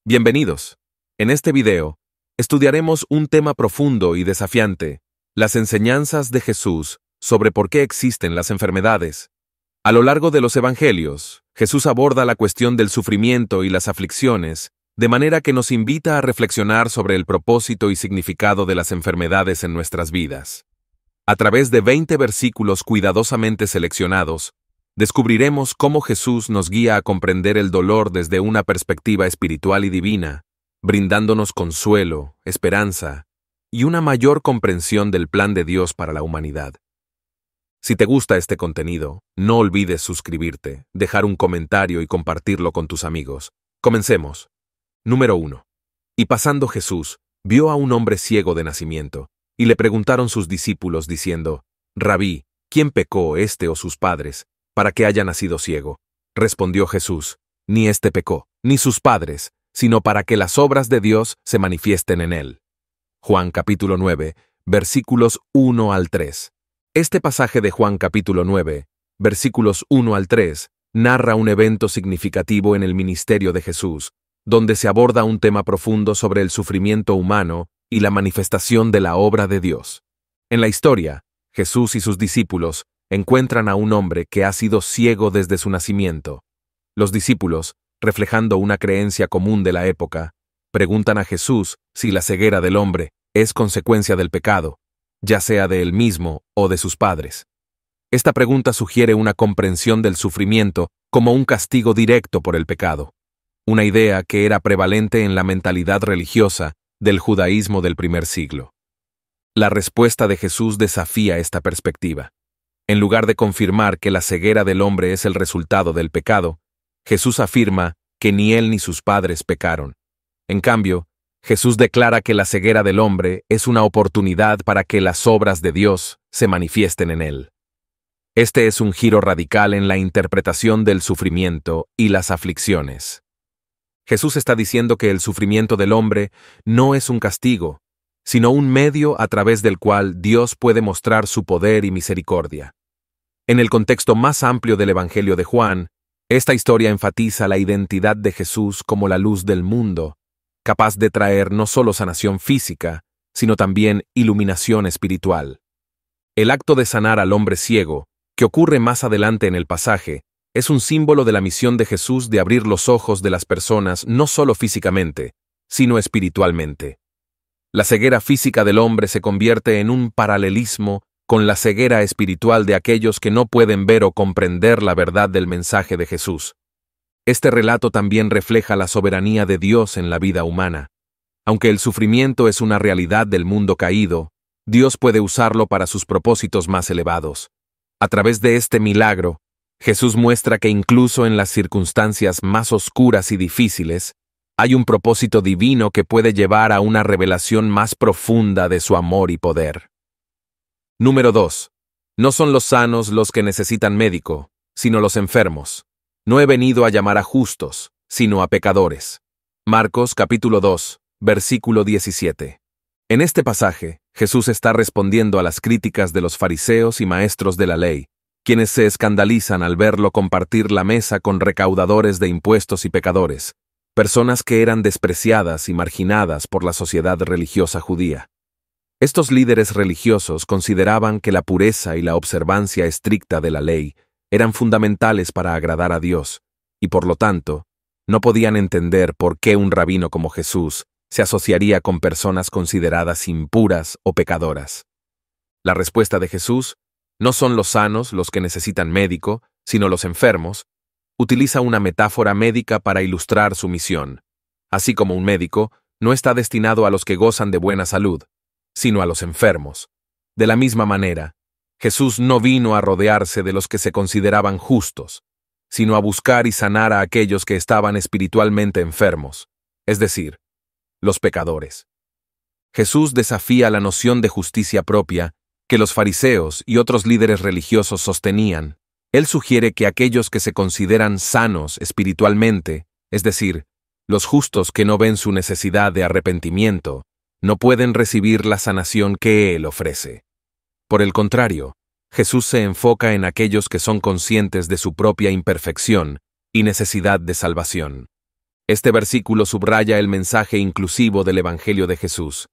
Bienvenidos. En este video, estudiaremos un tema profundo y desafiante, las enseñanzas de Jesús sobre por qué existen las enfermedades. A lo largo de los evangelios, Jesús aborda la cuestión del sufrimiento y las aflicciones, de manera que nos invita a reflexionar sobre el propósito y significado de las enfermedades en nuestras vidas. A través de 20 versículos cuidadosamente seleccionados, descubriremos cómo Jesús nos guía a comprender el dolor desde una perspectiva espiritual y divina, brindándonos consuelo, esperanza y una mayor comprensión del plan de Dios para la humanidad. Si te gusta este contenido, no olvides suscribirte, dejar un comentario y compartirlo con tus amigos. Comencemos. Número 1. Y pasando Jesús, vio a un hombre ciego de nacimiento, y le preguntaron sus discípulos diciendo: Rabí, ¿quién pecó, este o sus padres, para que haya nacido ciego? Respondió Jesús: Ni éste pecó, ni sus padres, sino para que las obras de Dios se manifiesten en él. Juan capítulo 9, versículos 1 al 3. Este pasaje de Juan capítulo 9, versículos 1 al 3, narra un evento significativo en el ministerio de Jesús, donde se aborda un tema profundo sobre el sufrimiento humano y la manifestación de la obra de Dios. En la historia, Jesús y sus discípulos encuentran a un hombre que ha sido ciego desde su nacimiento. Los discípulos, reflejando una creencia común de la época, preguntan a Jesús si la ceguera del hombre es consecuencia del pecado, ya sea de él mismo o de sus padres. Esta pregunta sugiere una comprensión del sufrimiento como un castigo directo por el pecado, una idea que era prevalente en la mentalidad religiosa del judaísmo del primer siglo. La respuesta de Jesús desafía esta perspectiva. En lugar de confirmar que la ceguera del hombre es el resultado del pecado, Jesús afirma que ni él ni sus padres pecaron. En cambio, Jesús declara que la ceguera del hombre es una oportunidad para que las obras de Dios se manifiesten en él. Este es un giro radical en la interpretación del sufrimiento y las aflicciones. Jesús está diciendo que el sufrimiento del hombre no es un castigo, sino un medio a través del cual Dios puede mostrar su poder y misericordia. En el contexto más amplio del Evangelio de Juan, esta historia enfatiza la identidad de Jesús como la luz del mundo, capaz de traer no solo sanación física, sino también iluminación espiritual. El acto de sanar al hombre ciego, que ocurre más adelante en el pasaje, es un símbolo de la misión de Jesús de abrir los ojos de las personas no solo físicamente, sino espiritualmente. La ceguera física del hombre se convierte en un paralelismo con la ceguera espiritual de aquellos que no pueden ver o comprender la verdad del mensaje de Jesús. Este relato también refleja la soberanía de Dios en la vida humana. Aunque el sufrimiento es una realidad del mundo caído, Dios puede usarlo para sus propósitos más elevados. A través de este milagro, Jesús muestra que incluso en las circunstancias más oscuras y difíciles, hay un propósito divino que puede llevar a una revelación más profunda de su amor y poder. Número 2. No son los sanos los que necesitan médico, sino los enfermos. No he venido a llamar a justos, sino a pecadores. Marcos capítulo 2, versículo 17. En este pasaje, Jesús está respondiendo a las críticas de los fariseos y maestros de la ley, quienes se escandalizan al verlo compartir la mesa con recaudadores de impuestos y pecadores, personas que eran despreciadas y marginadas por la sociedad religiosa judía. Estos líderes religiosos consideraban que la pureza y la observancia estricta de la ley eran fundamentales para agradar a Dios, y por lo tanto, no podían entender por qué un rabino como Jesús se asociaría con personas consideradas impuras o pecadoras. La respuesta de Jesús: no son los sanos los que necesitan médico, sino los enfermos, utiliza una metáfora médica para ilustrar su misión. Así como un médico no está destinado a los que gozan de buena salud, sino a los enfermos. De la misma manera, Jesús no vino a rodearse de los que se consideraban justos, sino a buscar y sanar a aquellos que estaban espiritualmente enfermos, es decir, los pecadores. Jesús desafía la noción de justicia propia que los fariseos y otros líderes religiosos sostenían. Él sugiere que aquellos que se consideran sanos espiritualmente, es decir, los justos que no ven su necesidad de arrepentimiento, no pueden recibir la sanación que Él ofrece. Por el contrario, Jesús se enfoca en aquellos que son conscientes de su propia imperfección y necesidad de salvación. Este versículo subraya el mensaje inclusivo del Evangelio de Jesús.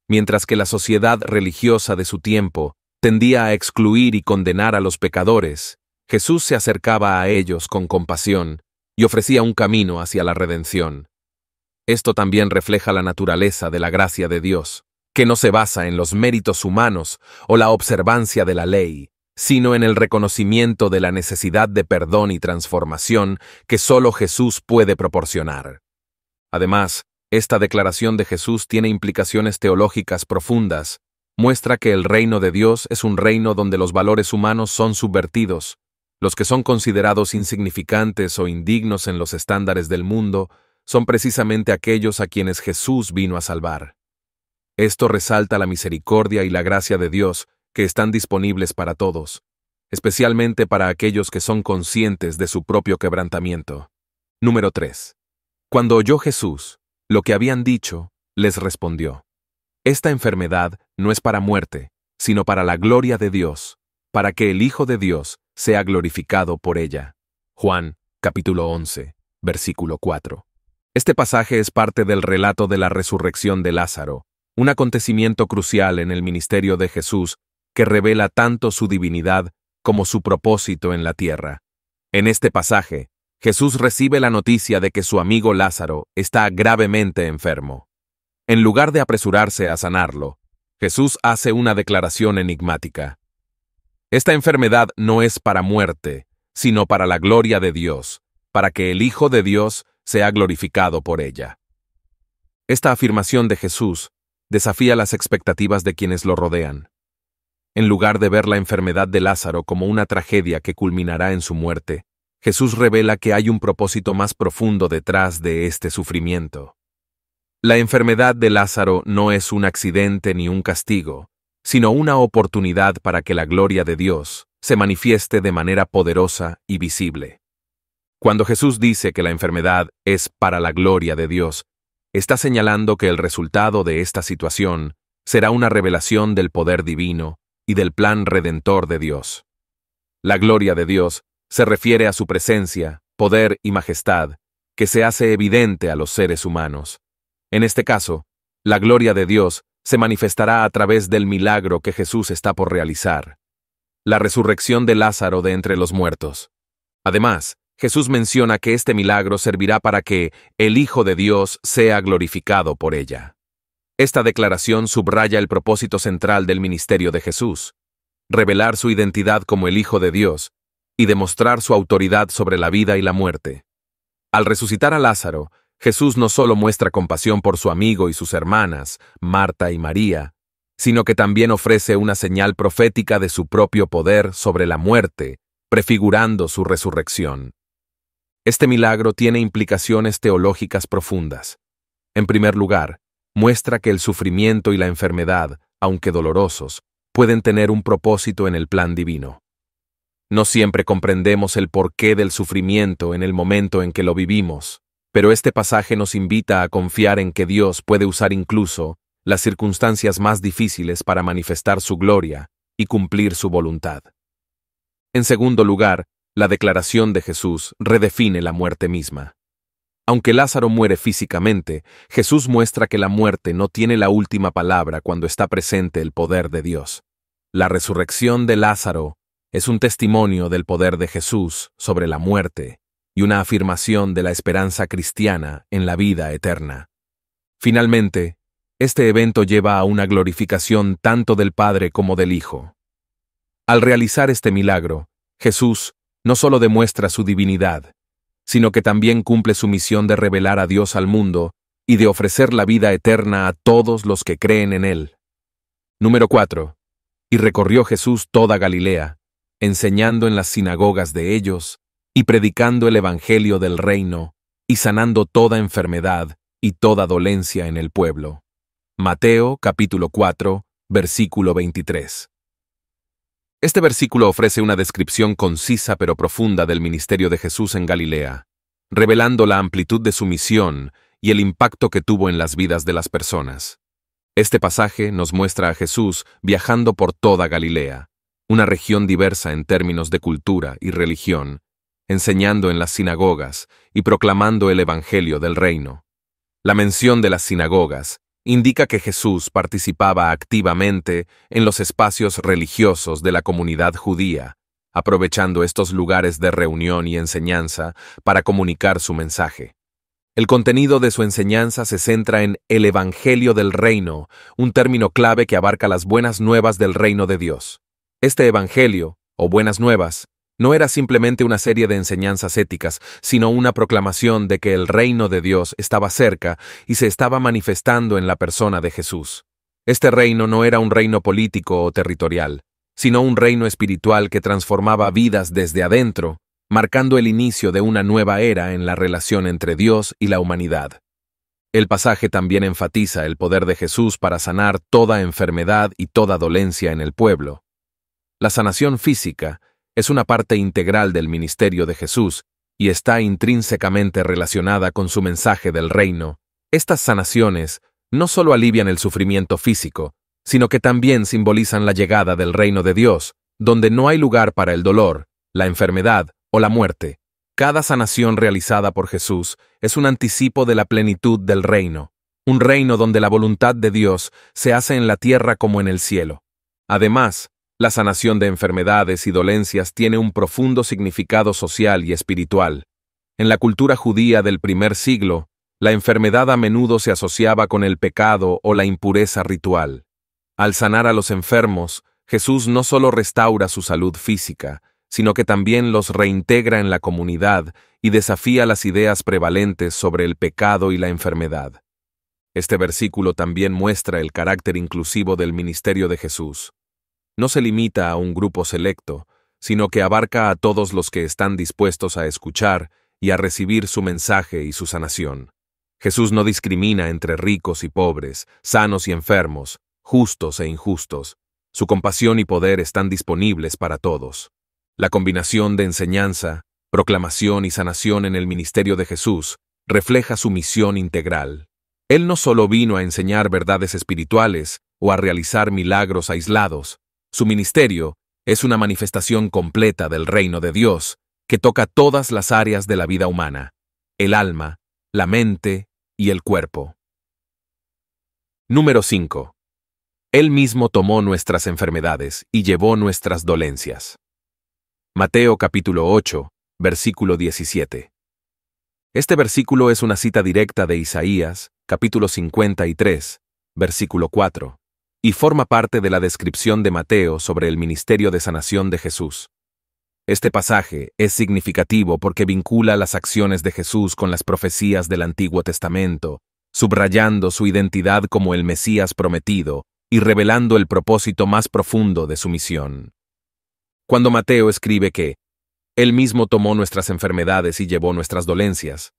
Mientras que la sociedad religiosa de su tiempo tendía a excluir y condenar a los pecadores, Jesús se acercaba a ellos con compasión y ofrecía un camino hacia la redención. Esto también refleja la naturaleza de la gracia de Dios, que no se basa en los méritos humanos o la observancia de la ley, sino en el reconocimiento de la necesidad de perdón y transformación que solo Jesús puede proporcionar. Además, esta declaración de Jesús tiene implicaciones teológicas profundas. Muestra que el reino de Dios es un reino donde los valores humanos son subvertidos. Los que son considerados insignificantes o indignos en los estándares del mundo son precisamente aquellos a quienes Jesús vino a salvar. Esto resalta la misericordia y la gracia de Dios que están disponibles para todos, especialmente para aquellos que son conscientes de su propio quebrantamiento. Número 3. Cuando oyó Jesús lo que habían dicho, les respondió: Esta enfermedad no es para muerte, sino para la gloria de Dios, para que el Hijo de Dios sea glorificado por ella. Juan, capítulo 11, versículo 4. Este pasaje es parte del relato de la resurrección de Lázaro, un acontecimiento crucial en el ministerio de Jesús que revela tanto su divinidad como su propósito en la tierra. En este pasaje, Jesús recibe la noticia de que su amigo Lázaro está gravemente enfermo. En lugar de apresurarse a sanarlo, Jesús hace una declaración enigmática. Esta enfermedad no es para muerte, sino para la gloria de Dios, para que el Hijo de Dios sea glorificado por ella. Esta afirmación de Jesús desafía las expectativas de quienes lo rodean. En lugar de ver la enfermedad de Lázaro como una tragedia que culminará en su muerte, Jesús revela que hay un propósito más profundo detrás de este sufrimiento. La enfermedad de Lázaro no es un accidente ni un castigo, sino una oportunidad para que la gloria de Dios se manifieste de manera poderosa y visible. Cuando Jesús dice que la enfermedad es para la gloria de Dios, está señalando que el resultado de esta situación será una revelación del poder divino y del plan redentor de Dios. La gloria de Dios se refiere a su presencia, poder y majestad, que se hace evidente a los seres humanos. En este caso, la gloria de Dios se manifestará a través del milagro que Jesús está por realizar, la resurrección de Lázaro de entre los muertos. Además, Jesús menciona que este milagro servirá para que el Hijo de Dios sea glorificado por ella. Esta declaración subraya el propósito central del ministerio de Jesús: revelar su identidad como el Hijo de Dios y demostrar su autoridad sobre la vida y la muerte. Al resucitar a Lázaro, Jesús no solo muestra compasión por su amigo y sus hermanas, Marta y María, sino que también ofrece una señal profética de su propio poder sobre la muerte, prefigurando su resurrección. Este milagro tiene implicaciones teológicas profundas. En primer lugar, muestra que el sufrimiento y la enfermedad, aunque dolorosos, pueden tener un propósito en el plan divino. No siempre comprendemos el porqué del sufrimiento en el momento en que lo vivimos, pero este pasaje nos invita a confiar en que Dios puede usar incluso las circunstancias más difíciles para manifestar su gloria y cumplir su voluntad. En segundo lugar, la declaración de Jesús redefine la muerte misma. Aunque Lázaro muere físicamente, Jesús muestra que la muerte no tiene la última palabra cuando está presente el poder de Dios. La resurrección de Lázaro es un testimonio del poder de Jesús sobre la muerte y una afirmación de la esperanza cristiana en la vida eterna. Finalmente, este evento lleva a una glorificación tanto del Padre como del Hijo. Al realizar este milagro, Jesús no solo demuestra su divinidad, sino que también cumple su misión de revelar a Dios al mundo y de ofrecer la vida eterna a todos los que creen en Él. Número 4. Y recorrió Jesús toda Galilea, enseñando en las sinagogas de ellos y predicando el evangelio del reino y sanando toda enfermedad y toda dolencia en el pueblo. Mateo, capítulo 4, versículo 23. Este versículo ofrece una descripción concisa pero profunda del ministerio de Jesús en Galilea, revelando la amplitud de su misión y el impacto que tuvo en las vidas de las personas. Este pasaje nos muestra a Jesús viajando por toda Galilea, una región diversa en términos de cultura y religión, enseñando en las sinagogas y proclamando el Evangelio del reino. La mención de las sinagogas indica que Jesús participaba activamente en los espacios religiosos de la comunidad judía, aprovechando estos lugares de reunión y enseñanza para comunicar su mensaje. El contenido de su enseñanza se centra en el Evangelio del reino, un término clave que abarca las buenas nuevas del reino de Dios. Este Evangelio, o buenas nuevas, no era simplemente una serie de enseñanzas éticas, sino una proclamación de que el reino de Dios estaba cerca y se estaba manifestando en la persona de Jesús. Este reino no era un reino político o territorial, sino un reino espiritual que transformaba vidas desde adentro, marcando el inicio de una nueva era en la relación entre Dios y la humanidad. El pasaje también enfatiza el poder de Jesús para sanar toda enfermedad y toda dolencia en el pueblo. La sanación física es una parte integral del ministerio de Jesús y está intrínsecamente relacionada con su mensaje del reino. Estas sanaciones no solo alivian el sufrimiento físico, sino que también simbolizan la llegada del reino de Dios, donde no hay lugar para el dolor, la enfermedad o la muerte. Cada sanación realizada por Jesús es un anticipo de la plenitud del reino, un reino donde la voluntad de Dios se hace en la tierra como en el cielo. Además, la sanación de enfermedades y dolencias tiene un profundo significado social y espiritual. En la cultura judía del primer siglo, la enfermedad a menudo se asociaba con el pecado o la impureza ritual. Al sanar a los enfermos, Jesús no solo restaura su salud física, sino que también los reintegra en la comunidad y desafía las ideas prevalentes sobre el pecado y la enfermedad. Este versículo también muestra el carácter inclusivo del ministerio de Jesús. No se limita a un grupo selecto, sino que abarca a todos los que están dispuestos a escuchar y a recibir su mensaje y su sanación. Jesús no discrimina entre ricos y pobres, sanos y enfermos, justos e injustos. Su compasión y poder están disponibles para todos. La combinación de enseñanza, proclamación y sanación en el ministerio de Jesús refleja su misión integral. Él no solo vino a enseñar verdades espirituales o a realizar milagros aislados. Su ministerio es una manifestación completa del reino de Dios que toca todas las áreas de la vida humana, el alma, la mente y el cuerpo. Número 5. Él mismo tomó nuestras enfermedades y llevó nuestras dolencias. Mateo capítulo 8, versículo 17. Este versículo es una cita directa de Isaías, capítulo 53, versículo 4, y forma parte de la descripción de Mateo sobre el ministerio de sanación de Jesús. Este pasaje es significativo porque vincula las acciones de Jesús con las profecías del Antiguo Testamento, subrayando su identidad como el Mesías prometido y revelando el propósito más profundo de su misión. Cuando Mateo escribe que Él mismo tomó nuestras enfermedades y llevó nuestras dolencias,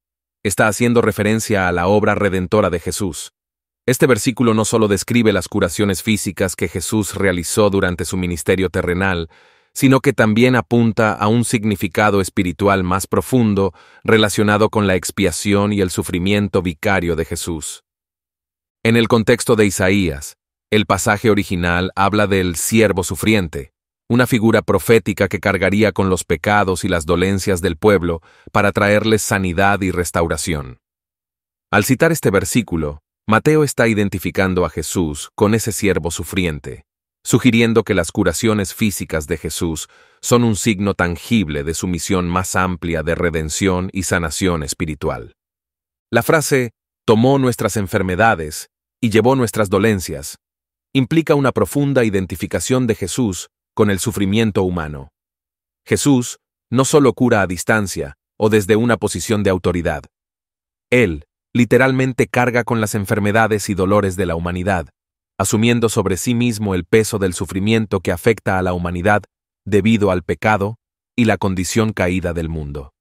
está haciendo referencia a la obra redentora de Jesús. Este versículo no solo describe las curaciones físicas que Jesús realizó durante su ministerio terrenal, sino que también apunta a un significado espiritual más profundo relacionado con la expiación y el sufrimiento vicario de Jesús. En el contexto de Isaías, el pasaje original habla del siervo sufriente, una figura profética que cargaría con los pecados y las dolencias del pueblo para traerles sanidad y restauración. Al citar este versículo, Mateo está identificando a Jesús con ese siervo sufriente, sugiriendo que las curaciones físicas de Jesús son un signo tangible de su misión más amplia de redención y sanación espiritual. La frase, tomó nuestras enfermedades y llevó nuestras dolencias, implica una profunda identificación de Jesús con el sufrimiento humano. Jesús no solo cura a distancia o desde una posición de autoridad. Él literalmente carga con las enfermedades y dolores de la humanidad, asumiendo sobre sí mismo el peso del sufrimiento que afecta a la humanidad debido al pecado y la condición caída del mundo.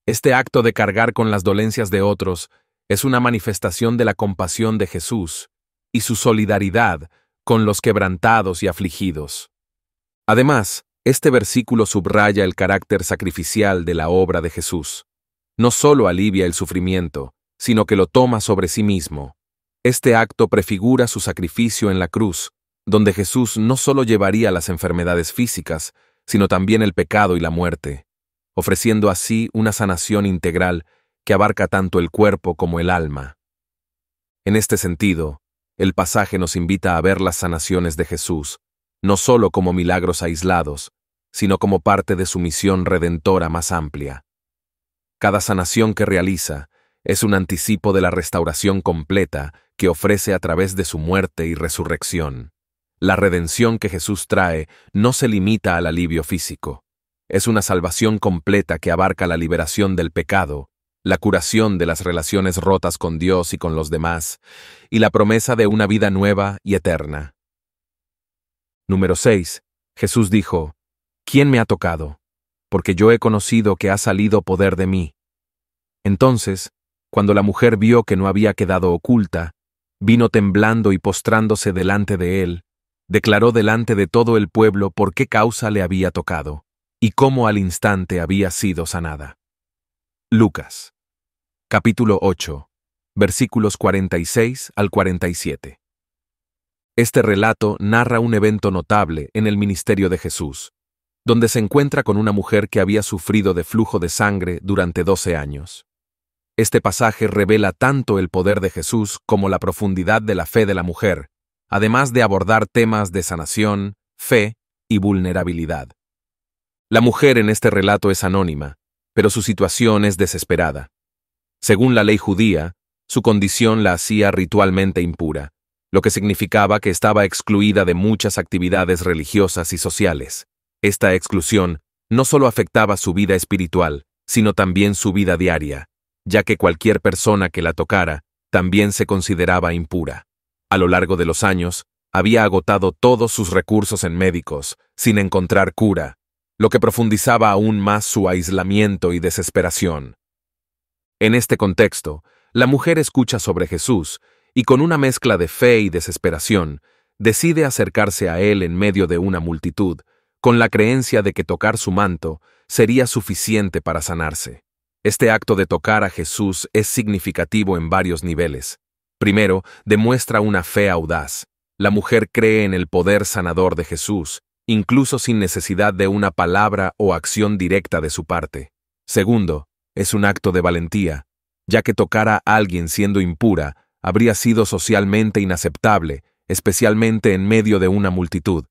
Este acto de cargar con las dolencias de otros es una manifestación de la compasión de Jesús y su solidaridad con los quebrantados y afligidos. Además, este versículo subraya el carácter sacrificial de la obra de Jesús. No solo alivia el sufrimiento, sino que lo toma sobre sí mismo. Este acto prefigura su sacrificio en la cruz, donde Jesús no solo llevaría las enfermedades físicas, sino también el pecado y la muerte. ofreciendo así una sanación integral que abarca tanto el cuerpo como el alma. En este sentido, el pasaje nos invita a ver las sanaciones de Jesús, no solo como milagros aislados, sino como parte de su misión redentora más amplia. Cada sanación que realiza es un anticipo de la restauración completa que ofrece a través de su muerte y resurrección. La redención que Jesús trae no se limita al alivio físico. Es una salvación completa que abarca la liberación del pecado, la curación de las relaciones rotas con Dios y con los demás, y la promesa de una vida nueva y eterna. Número 6. Jesús dijo: ¿Quién me ha tocado? Porque yo he conocido que ha salido poder de mí. Entonces, cuando la mujer vio que no había quedado oculta, vino temblando y postrándose delante de él, declaró delante de todo el pueblo por qué causa le había tocado, y cómo al instante había sido sanada. Lucas, capítulo 8, versículos 46 al 47. Este relato narra un evento notable en el ministerio de Jesús, donde se encuentra con una mujer que había sufrido de flujo de sangre durante 12 años. Este pasaje revela tanto el poder de Jesús como la profundidad de la fe de la mujer, además de abordar temas de sanación, fe y vulnerabilidad. La mujer en este relato es anónima, pero su situación es desesperada. Según la ley judía, su condición la hacía ritualmente impura, lo que significaba que estaba excluida de muchas actividades religiosas y sociales. Esta exclusión no solo afectaba su vida espiritual, sino también su vida diaria, ya que cualquier persona que la tocara también se consideraba impura. A lo largo de los años, había agotado todos sus recursos en médicos, sin encontrar cura, lo que profundizaba aún más su aislamiento y desesperación. En este contexto, la mujer escucha sobre Jesús y con una mezcla de fe y desesperación, decide acercarse a él en medio de una multitud, con la creencia de que tocar su manto sería suficiente para sanarse. Este acto de tocar a Jesús es significativo en varios niveles. Primero, demuestra una fe audaz. La mujer cree en el poder sanador de Jesús, incluso sin necesidad de una palabra o acción directa de su parte. Segundo, es un acto de valentía, ya que tocar a alguien siendo impura habría sido socialmente inaceptable, especialmente en medio de una multitud.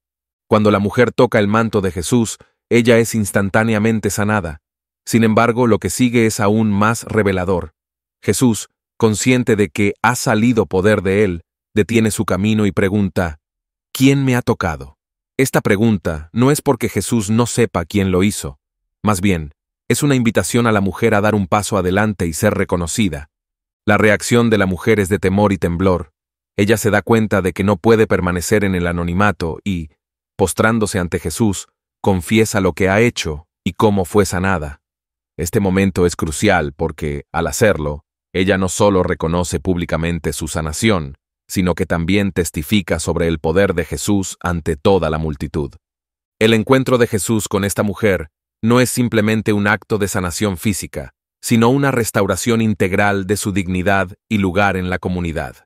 Cuando la mujer toca el manto de Jesús, ella es instantáneamente sanada. Sin embargo, lo que sigue es aún más revelador. Jesús, consciente de que ha salido poder de él, detiene su camino y pregunta: ¿Quién me ha tocado? Esta pregunta no es porque Jesús no sepa quién lo hizo. Más bien, es una invitación a la mujer a dar un paso adelante y ser reconocida. La reacción de la mujer es de temor y temblor. Ella se da cuenta de que no puede permanecer en el anonimato y, postrándose ante Jesús, confiesa lo que ha hecho y cómo fue sanada. Este momento es crucial porque, al hacerlo, ella no solo reconoce públicamente su sanación, sino que también testifica sobre el poder de Jesús ante toda la multitud. El encuentro de Jesús con esta mujer no es simplemente un acto de sanación física, sino una restauración integral de su dignidad y lugar en la comunidad.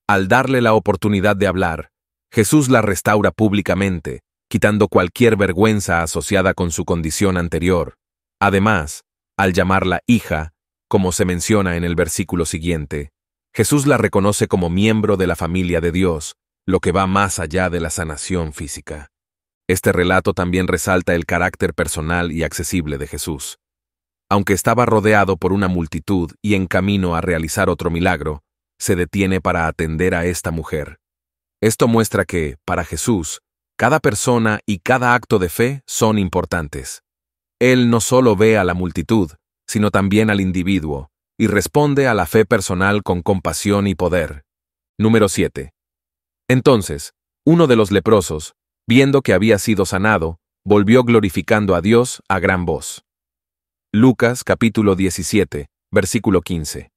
Al darle la oportunidad de hablar, Jesús la restaura públicamente, quitando cualquier vergüenza asociada con su condición anterior. Además, al llamarla hija, como se menciona en el versículo siguiente, Jesús la reconoce como miembro de la familia de Dios, lo que va más allá de la sanación física. Este relato también resalta el carácter personal y accesible de Jesús. Aunque estaba rodeado por una multitud y en camino a realizar otro milagro, se detiene para atender a esta mujer. Esto muestra que, para Jesús, cada persona y cada acto de fe son importantes. Él no solo ve a la multitud, sino también al individuo, y responde a la fe personal con compasión y poder. Número 7. Entonces, uno de los leprosos, viendo que había sido sanado, volvió glorificando a Dios a gran voz. Lucas capítulo 17, versículo 15.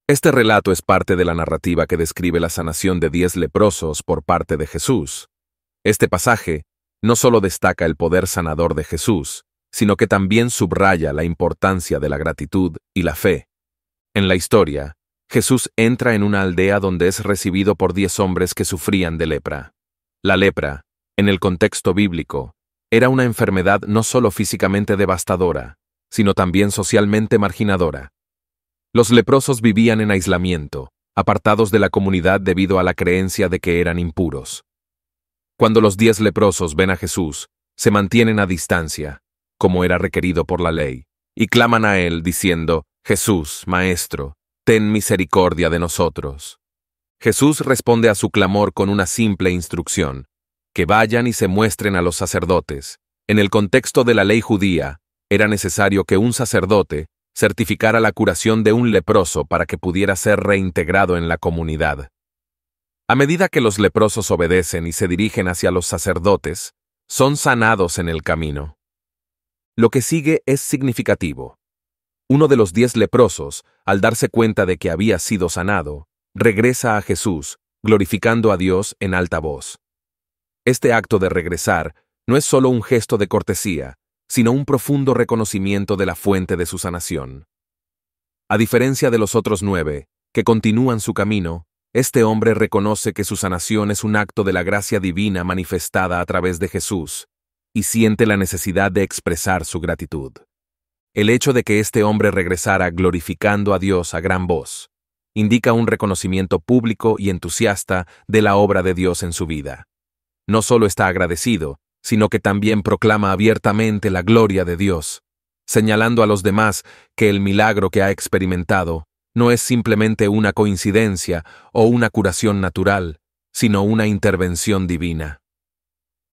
Este relato es parte de la narrativa que describe la sanación de 10 leprosos por parte de Jesús. Este pasaje no solo destaca el poder sanador de Jesús, sino que también subraya la importancia de la gratitud y la fe. En la historia, Jesús entra en una aldea donde es recibido por 10 hombres que sufrían de lepra. La lepra, en el contexto bíblico, Era una enfermedad no solo físicamente devastadora, sino también socialmente marginadora. Los leprosos vivían en aislamiento, apartados de la comunidad debido a la creencia de que eran impuros. Cuando los 10 leprosos ven a Jesús, se mantienen a distancia, como era requerido por la ley, y claman a él diciendo: Jesús, Maestro, ten misericordia de nosotros. Jesús responde a su clamor con una simple instrucción: que vayan y se muestren a los sacerdotes. En el contexto de la ley judía, era necesario que un sacerdote certificara la curación de un leproso para que pudiera ser reintegrado en la comunidad. A medida que los leprosos obedecen y se dirigen hacia los sacerdotes, son sanados en el camino. Lo que sigue es significativo. Uno de los 10 leprosos, al darse cuenta de que había sido sanado, regresa a Jesús, glorificando a Dios en alta voz. Este acto de regresar no es solo un gesto de cortesía, sino un profundo reconocimiento de la fuente de su sanación. A diferencia de los otros 9, que continúan su camino, este hombre reconoce que su sanación es un acto de la gracia divina manifestada a través de Jesús, y siente la necesidad de expresar su gratitud. El hecho de que este hombre regresara glorificando a Dios a gran voz, indica un reconocimiento público y entusiasta de la obra de Dios en su vida. No solo está agradecido, sino que también proclama abiertamente la gloria de Dios, señalando a los demás que el milagro que ha experimentado no es simplemente una coincidencia o una curación natural, sino una intervención divina.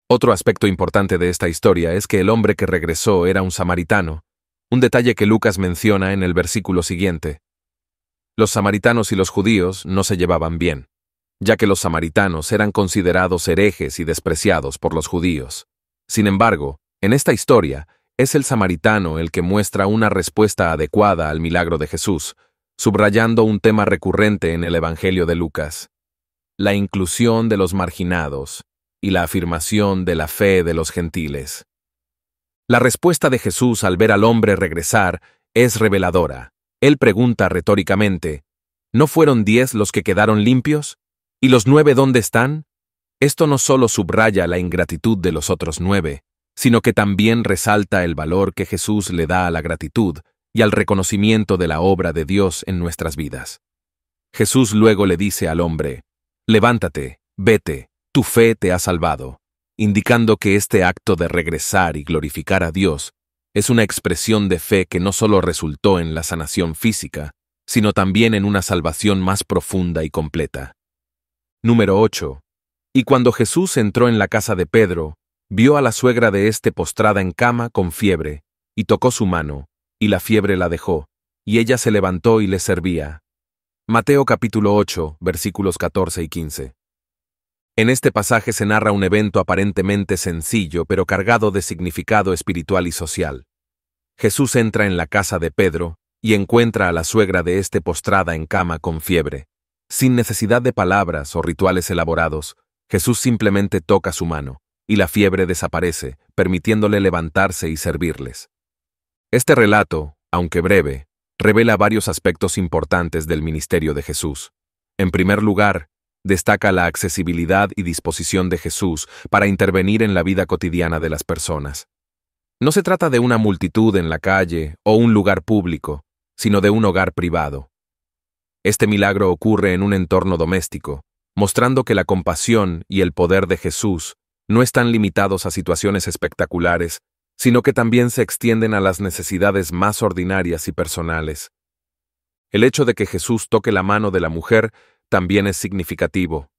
Otro aspecto importante de esta historia es que el hombre que regresó era un samaritano, un detalle que Lucas menciona en el versículo siguiente. Los samaritanos y los judíos no se llevaban bien, ya que los samaritanos eran considerados herejes y despreciados por los judíos. Sin embargo, en esta historia, es el samaritano el que muestra una respuesta adecuada al milagro de Jesús, subrayando un tema recurrente en el Evangelio de Lucas: la inclusión de los marginados y la afirmación de la fe de los gentiles. La respuesta de Jesús al ver al hombre regresar es reveladora. Él pregunta retóricamente: ¿no fueron 10 los que quedaron limpios? ¿Y los 9 dónde están? Esto no solo subraya la ingratitud de los otros 9, sino que también resalta el valor que Jesús le da a la gratitud y al reconocimiento de la obra de Dios en nuestras vidas. Jesús luego le dice al hombre: levántate, vete, tu fe te ha salvado, indicando que este acto de regresar y glorificar a Dios es una expresión de fe que no solo resultó en la sanación física, sino también en una salvación más profunda y completa. Número 8. Y cuando Jesús entró en la casa de Pedro, vio a la suegra de éste postrada en cama con fiebre, y tocó su mano, y la fiebre la dejó, y ella se levantó y le servía. Mateo capítulo 8, versículos 14 y 15. En este pasaje se narra un evento aparentemente sencillo, pero cargado de significado espiritual y social. Jesús entra en la casa de Pedro y encuentra a la suegra de éste postrada en cama con fiebre. Sin necesidad de palabras o rituales elaborados, Jesús simplemente toca su mano, y la fiebre desaparece, permitiéndole levantarse y servirles. Este relato, aunque breve, revela varios aspectos importantes del ministerio de Jesús. En primer lugar, destaca la accesibilidad y disposición de Jesús para intervenir en la vida cotidiana de las personas. No se trata de una multitud en la calle o un lugar público, sino de un hogar privado. Este milagro ocurre en un entorno doméstico, mostrando que la compasión y el poder de Jesús no están limitados a situaciones espectaculares, sino que también se extienden a las necesidades más ordinarias y personales. El hecho de que Jesús toque la mano de la mujer también es significativo.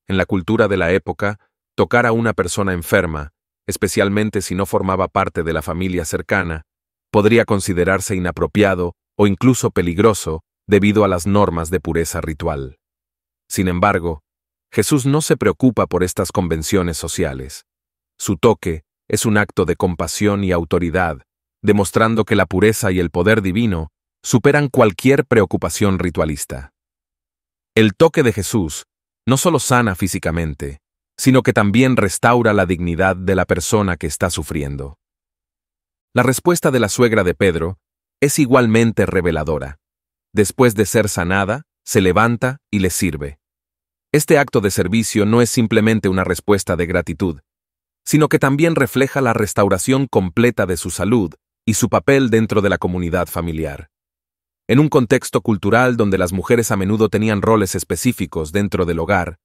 En la cultura de la época, tocar a una persona enferma, especialmente si no formaba parte de la familia cercana, podría considerarse inapropiado o incluso peligroso debido a las normas de pureza ritual. Sin embargo, Jesús no se preocupa por estas convenciones sociales. Su toque es un acto de compasión y autoridad, demostrando que la pureza y el poder divino superan cualquier preocupación ritualista. El toque de Jesús no solo sana físicamente, sino que también restaura la dignidad de la persona que está sufriendo. La respuesta de la suegra de Pedro es igualmente reveladora. Después de ser sanada, se levanta y le sirve. Este acto de servicio no es simplemente una respuesta de gratitud, sino que también refleja la restauración completa de su salud y su papel dentro de la comunidad familiar. En un contexto cultural donde las mujeres a menudo tenían roles específicos dentro del hogar,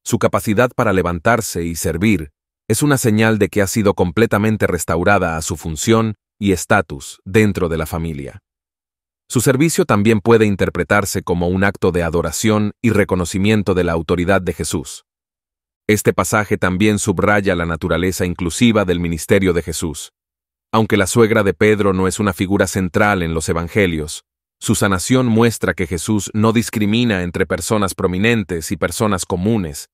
su capacidad para levantarse y servir es una señal de que ha sido completamente restaurada a su función y estatus dentro de la familia. Su servicio también puede interpretarse como un acto de adoración y reconocimiento de la autoridad de Jesús. Este pasaje también subraya la naturaleza inclusiva del ministerio de Jesús. Aunque la suegra de Pedro no es una figura central en los evangelios, su sanación muestra que Jesús no discrimina entre personas prominentes y personas comunes.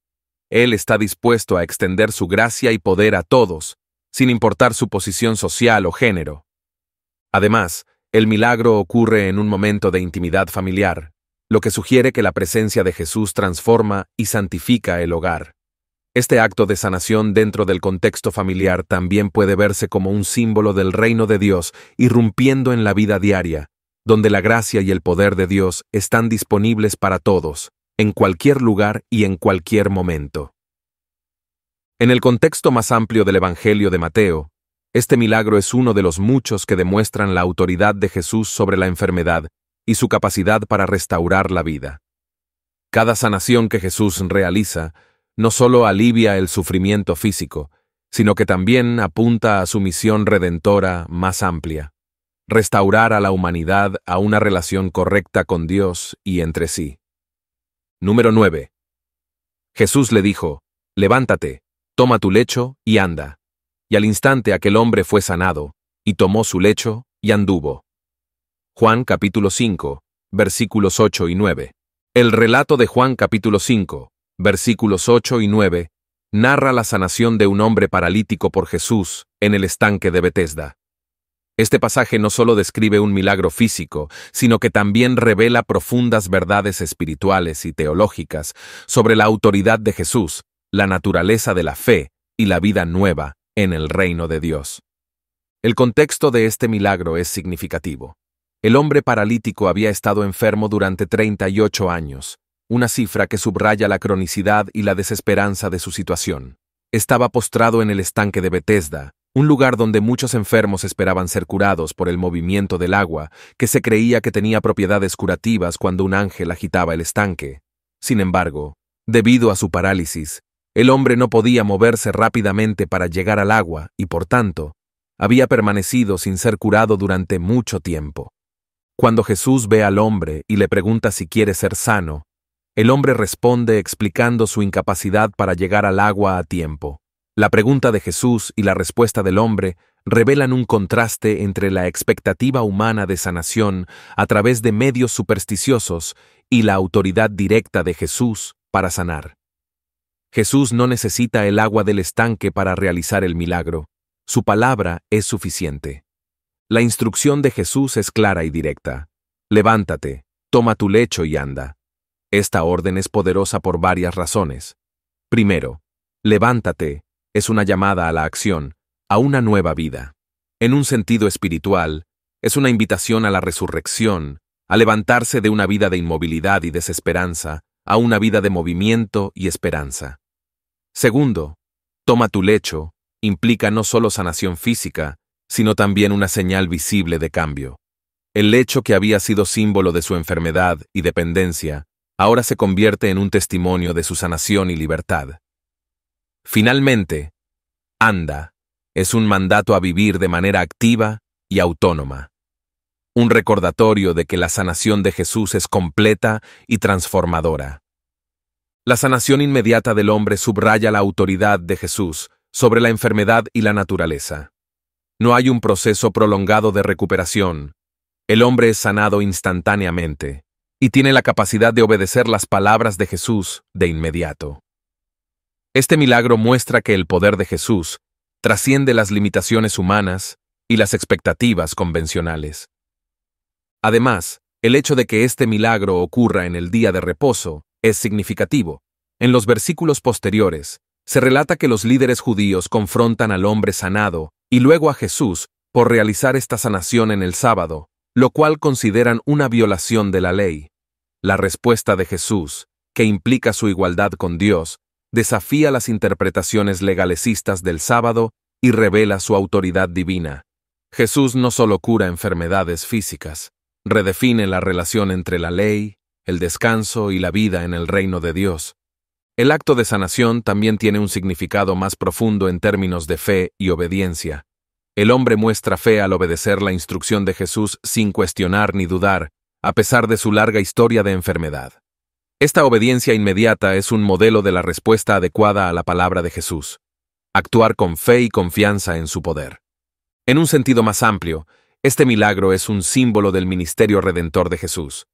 Él está dispuesto a extender su gracia y poder a todos, sin importar su posición social o género. Además, el milagro ocurre en un momento de intimidad familiar, lo que sugiere que la presencia de Jesús transforma y santifica el hogar. Este acto de sanación dentro del contexto familiar también puede verse como un símbolo del reino de Dios irrumpiendo en la vida diaria, donde la gracia y el poder de Dios están disponibles para todos, en cualquier lugar y en cualquier momento. En el contexto más amplio del Evangelio de Mateo, este milagro es uno de los muchos que demuestran la autoridad de Jesús sobre la enfermedad y su capacidad para restaurar la vida. Cada sanación que Jesús realiza no solo alivia el sufrimiento físico, sino que también apunta a su misión redentora más amplia: restaurar a la humanidad a una relación correcta con Dios y entre sí. Número 9. Jesús le dijo: «Levántate, toma tu lecho y anda». Y al instante aquel hombre fue sanado, y tomó su lecho y anduvo. Juan capítulo 5, versículos 8 y 9. El relato de Juan capítulo 5, versículos 8 y 9, narra la sanación de un hombre paralítico por Jesús en el estanque de Betesda. Este pasaje no solo describe un milagro físico, sino que también revela profundas verdades espirituales y teológicas sobre la autoridad de Jesús, la naturaleza de la fe y la vida nueva en el reino de Dios. El contexto de este milagro es significativo. El hombre paralítico había estado enfermo durante 38 años, una cifra que subraya la cronicidad y la desesperanza de su situación. Estaba postrado en el estanque de Betesda, un lugar donde muchos enfermos esperaban ser curados por el movimiento del agua, que se creía que tenía propiedades curativas cuando un ángel agitaba el estanque. Sin embargo, debido a su parálisis, el hombre no podía moverse rápidamente para llegar al agua y, por tanto, había permanecido sin ser curado durante mucho tiempo. Cuando Jesús ve al hombre y le pregunta si quiere ser sano, el hombre responde explicando su incapacidad para llegar al agua a tiempo. La pregunta de Jesús y la respuesta del hombre revelan un contraste entre la expectativa humana de sanación a través de medios supersticiosos y la autoridad directa de Jesús para sanar. Jesús no necesita el agua del estanque para realizar el milagro. Su palabra es suficiente. La instrucción de Jesús es clara y directa: levántate, toma tu lecho y anda. Esta orden es poderosa por varias razones. Primero, levántate es una llamada a la acción, a una nueva vida. En un sentido espiritual, es una invitación a la resurrección, a levantarse de una vida de inmovilidad y desesperanza a una vida de movimiento y esperanza. Segundo, toma tu lecho implica no solo sanación física, sino también una señal visible de cambio. El lecho que había sido símbolo de su enfermedad y dependencia, ahora se convierte en un testimonio de su sanación y libertad. Finalmente, anda es un mandato a vivir de manera activa y autónoma. Un recordatorio de que la sanación de Jesús es completa y transformadora. La sanación inmediata del hombre subraya la autoridad de Jesús sobre la enfermedad y la naturaleza. No hay un proceso prolongado de recuperación. El hombre es sanado instantáneamente y tiene la capacidad de obedecer las palabras de Jesús de inmediato. Este milagro muestra que el poder de Jesús trasciende las limitaciones humanas y las expectativas convencionales. Además, el hecho de que este milagro ocurra en el día de reposo es significativo. En los versículos posteriores, se relata que los líderes judíos confrontan al hombre sanado y luego a Jesús por realizar esta sanación en el sábado, lo cual consideran una violación de la ley. La respuesta de Jesús, que implica su igualdad con Dios, desafía las interpretaciones legalicistas del sábado y revela su autoridad divina. Jesús no solo cura enfermedades físicas, redefine la relación entre la ley, el descanso y la vida en el reino de Dios. El acto de sanación también tiene un significado más profundo en términos de fe y obediencia. El hombre muestra fe al obedecer la instrucción de Jesús sin cuestionar ni dudar, a pesar de su larga historia de enfermedad. Esta obediencia inmediata es un modelo de la respuesta adecuada a la palabra de Jesús. Actuar con fe y confianza en su poder. En un sentido más amplio, este milagro es un símbolo del ministerio redentor de Jesús.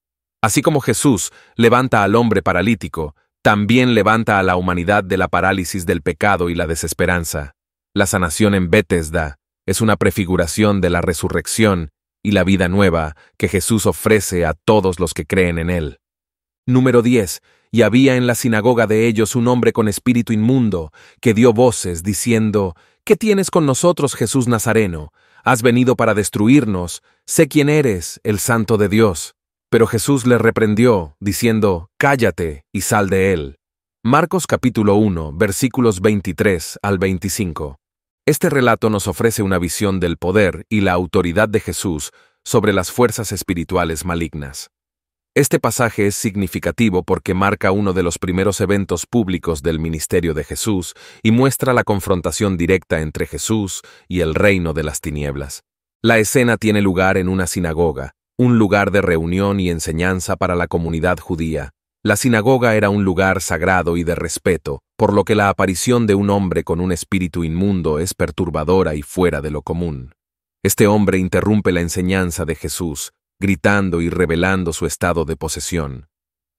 Así como Jesús levanta al hombre paralítico, también levanta a la humanidad de la parálisis del pecado y la desesperanza. La sanación en Betesda es una prefiguración de la resurrección y la vida nueva que Jesús ofrece a todos los que creen en Él. Número 10. Y había en la sinagoga de ellos un hombre con espíritu inmundo, que dio voces, diciendo: ¿Qué tienes con nosotros, Jesús Nazareno? Has venido para destruirnos. Sé quién eres, el Santo de Dios. Pero Jesús le reprendió, diciendo: Cállate y sal de él. Marcos capítulo 1, versículos 23 al 25. Este relato nos ofrece una visión del poder y la autoridad de Jesús sobre las fuerzas espirituales malignas. Este pasaje es significativo porque marca uno de los primeros eventos públicos del ministerio de Jesús y muestra la confrontación directa entre Jesús y el reino de las tinieblas. La escena tiene lugar en una sinagoga, un lugar de reunión y enseñanza para la comunidad judía. La sinagoga era un lugar sagrado y de respeto, por lo que la aparición de un hombre con un espíritu inmundo es perturbadora y fuera de lo común. Este hombre interrumpe la enseñanza de Jesús, gritando y revelando su estado de posesión.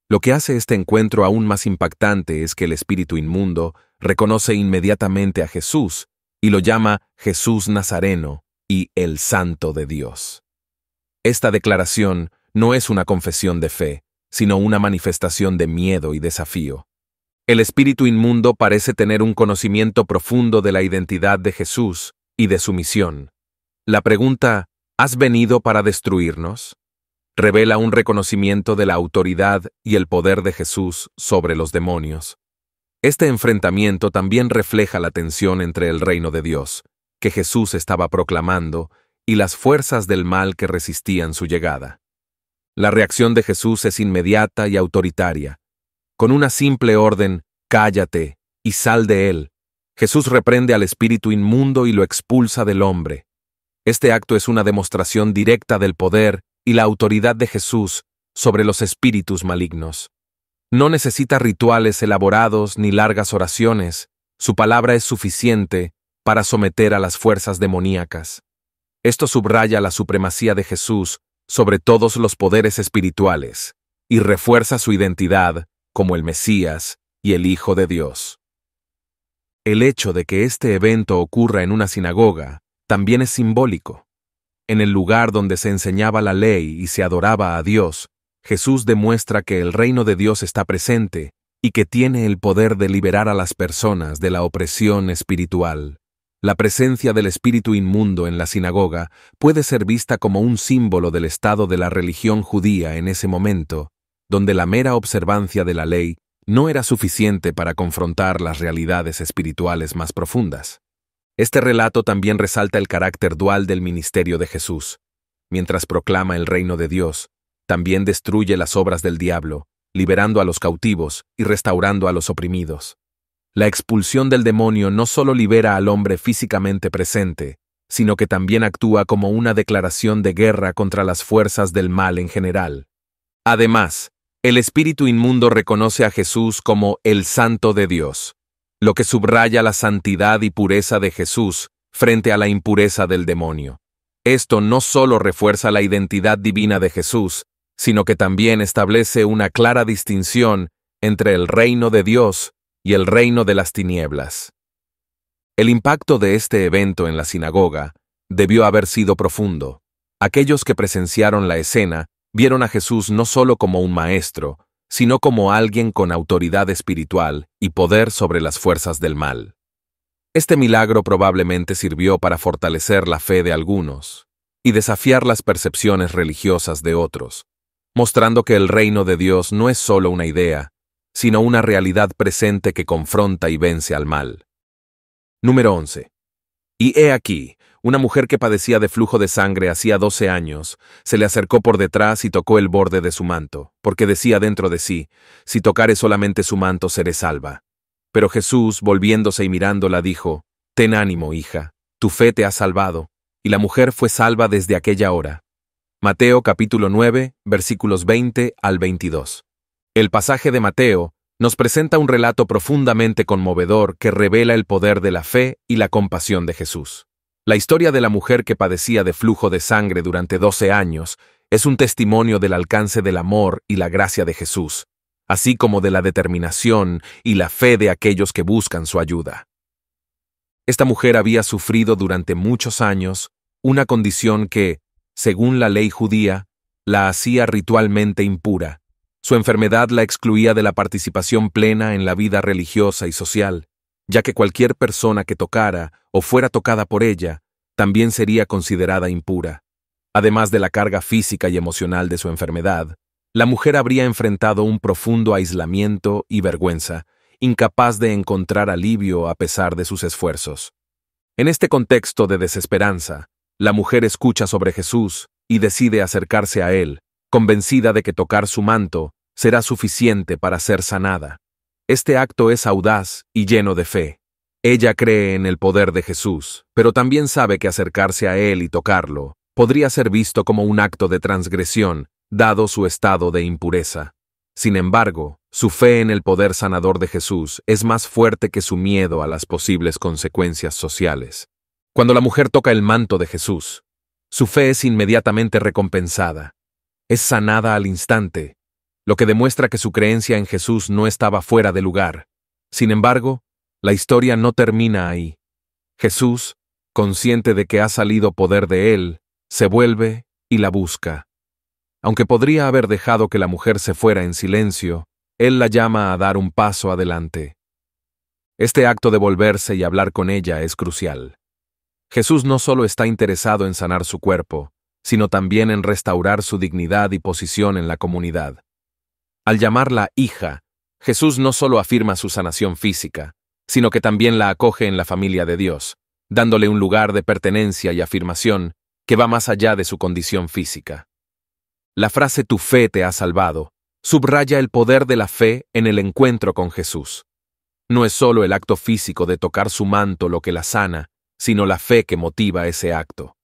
Lo que hace este encuentro aún más impactante es que el espíritu inmundo reconoce inmediatamente a Jesús y lo llama Jesús Nazareno y el Santo de Dios. Esta declaración no es una confesión de fe, sino una manifestación de miedo y desafío. El espíritu inmundo parece tener un conocimiento profundo de la identidad de Jesús y de su misión. La pregunta, ¿has venido para destruirnos?, revela un reconocimiento de la autoridad y el poder de Jesús sobre los demonios. Este enfrentamiento también refleja la tensión entre el reino de Dios, que Jesús estaba proclamando, y las fuerzas del mal que resistían su llegada. La reacción de Jesús es inmediata y autoritaria. Con una simple orden, cállate y sal de él, Jesús reprende al espíritu inmundo y lo expulsa del hombre. Este acto es una demostración directa del poder y la autoridad de Jesús sobre los espíritus malignos. No necesita rituales elaborados ni largas oraciones, su palabra es suficiente para someter a las fuerzas demoníacas. Esto subraya la supremacía de Jesús sobre todos los poderes espirituales y refuerza su identidad como el Mesías y el Hijo de Dios. El hecho de que este evento ocurra en una sinagoga también es simbólico. En el lugar donde se enseñaba la ley y se adoraba a Dios, Jesús demuestra que el reino de Dios está presente y que tiene el poder de liberar a las personas de la opresión espiritual. La presencia del espíritu inmundo en la sinagoga puede ser vista como un símbolo del estado de la religión judía en ese momento, donde la mera observancia de la ley no era suficiente para confrontar las realidades espirituales más profundas. Este relato también resalta el carácter dual del ministerio de Jesús. Mientras proclama el reino de Dios, también destruye las obras del diablo, liberando a los cautivos y restaurando a los oprimidos. La expulsión del demonio no solo libera al hombre físicamente presente, sino que también actúa como una declaración de guerra contra las fuerzas del mal en general. Además, el espíritu inmundo reconoce a Jesús como el Santo de Dios, lo que subraya la santidad y pureza de Jesús frente a la impureza del demonio. Esto no solo refuerza la identidad divina de Jesús, sino que también establece una clara distinción entre el reino de Dios y el reino de las tinieblas. El impacto de este evento en la sinagoga debió haber sido profundo. Aquellos que presenciaron la escena vieron a Jesús no solo como un maestro, sino como alguien con autoridad espiritual y poder sobre las fuerzas del mal. Este milagro probablemente sirvió para fortalecer la fe de algunos y desafiar las percepciones religiosas de otros, mostrando que el reino de Dios no es solo una idea, sino una realidad presente que confronta y vence al mal. Número 11. Y he aquí, una mujer que padecía de flujo de sangre hacía 12 años, se le acercó por detrás y tocó el borde de su manto, porque decía dentro de sí, si tocare solamente su manto seré salva. Pero Jesús, volviéndose y mirándola, dijo, ten ánimo, hija, tu fe te ha salvado, y la mujer fue salva desde aquella hora. Mateo capítulo 9, versículos 20 al 22. El pasaje de Mateo nos presenta un relato profundamente conmovedor que revela el poder de la fe y la compasión de Jesús. La historia de la mujer que padecía de flujo de sangre durante 12 años es un testimonio del alcance del amor y la gracia de Jesús, así como de la determinación y la fe de aquellos que buscan su ayuda. Esta mujer había sufrido durante muchos años una condición que, según la ley judía, la hacía ritualmente impura. Su enfermedad la excluía de la participación plena en la vida religiosa y social, ya que cualquier persona que tocara o fuera tocada por ella también sería considerada impura. Además de la carga física y emocional de su enfermedad, la mujer habría enfrentado un profundo aislamiento y vergüenza, incapaz de encontrar alivio a pesar de sus esfuerzos. En este contexto de desesperanza, la mujer escucha sobre Jesús y decide acercarse a él, convencida de que tocar su manto será suficiente para ser sanada. Este acto es audaz y lleno de fe. Ella cree en el poder de Jesús, pero también sabe que acercarse a él y tocarlo podría ser visto como un acto de transgresión, dado su estado de impureza. Sin embargo, su fe en el poder sanador de Jesús es más fuerte que su miedo a las posibles consecuencias sociales. Cuando la mujer toca el manto de Jesús, su fe es inmediatamente recompensada. Es sanada al instante, lo que demuestra que su creencia en Jesús no estaba fuera de lugar. Sin embargo, la historia no termina ahí. Jesús, consciente de que ha salido poder de él, se vuelve y la busca. Aunque podría haber dejado que la mujer se fuera en silencio, él la llama a dar un paso adelante. Este acto de volverse y hablar con ella es crucial. Jesús no solo está interesado en sanar su cuerpo, sino también en restaurar su dignidad y posición en la comunidad. Al llamarla hija, Jesús no solo afirma su sanación física, sino que también la acoge en la familia de Dios, dándole un lugar de pertenencia y afirmación que va más allá de su condición física. La frase «tu fe te ha salvado» subraya el poder de la fe en el encuentro con Jesús. No es solo el acto físico de tocar su manto lo que la sana, sino la fe que motiva ese acto.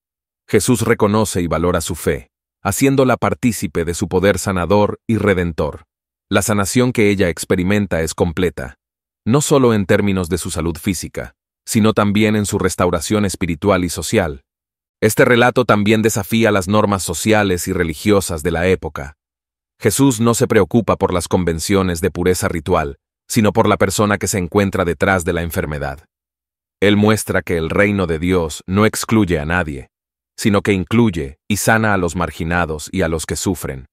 Jesús reconoce y valora su fe, haciéndola partícipe de su poder sanador y redentor. La sanación que ella experimenta es completa, no solo en términos de su salud física, sino también en su restauración espiritual y social. Este relato también desafía las normas sociales y religiosas de la época. Jesús no se preocupa por las convenciones de pureza ritual, sino por la persona que se encuentra detrás de la enfermedad. Él muestra que el reino de Dios no excluye a nadie, sino que incluye y sana a los marginados y a los que sufren.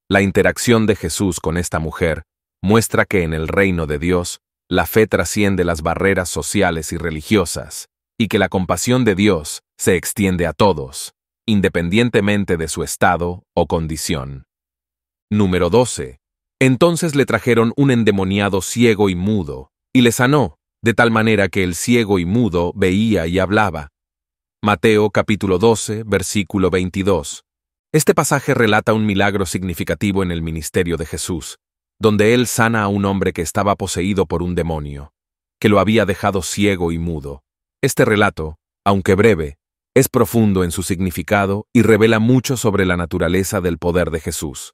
La interacción de Jesús con esta mujer muestra que en el reino de Dios, la fe trasciende las barreras sociales y religiosas, y que la compasión de Dios se extiende a todos, independientemente de su estado o condición. Número 12. Entonces le trajeron un endemoniado ciego y mudo, y le sanó, de tal manera que el ciego y mudo veía y hablaba. Mateo capítulo 12, versículo 22. Este pasaje relata un milagro significativo en el ministerio de Jesús, donde él sana a un hombre que estaba poseído por un demonio, que lo había dejado ciego y mudo. Este relato, aunque breve, es profundo en su significado y revela mucho sobre la naturaleza del poder de Jesús,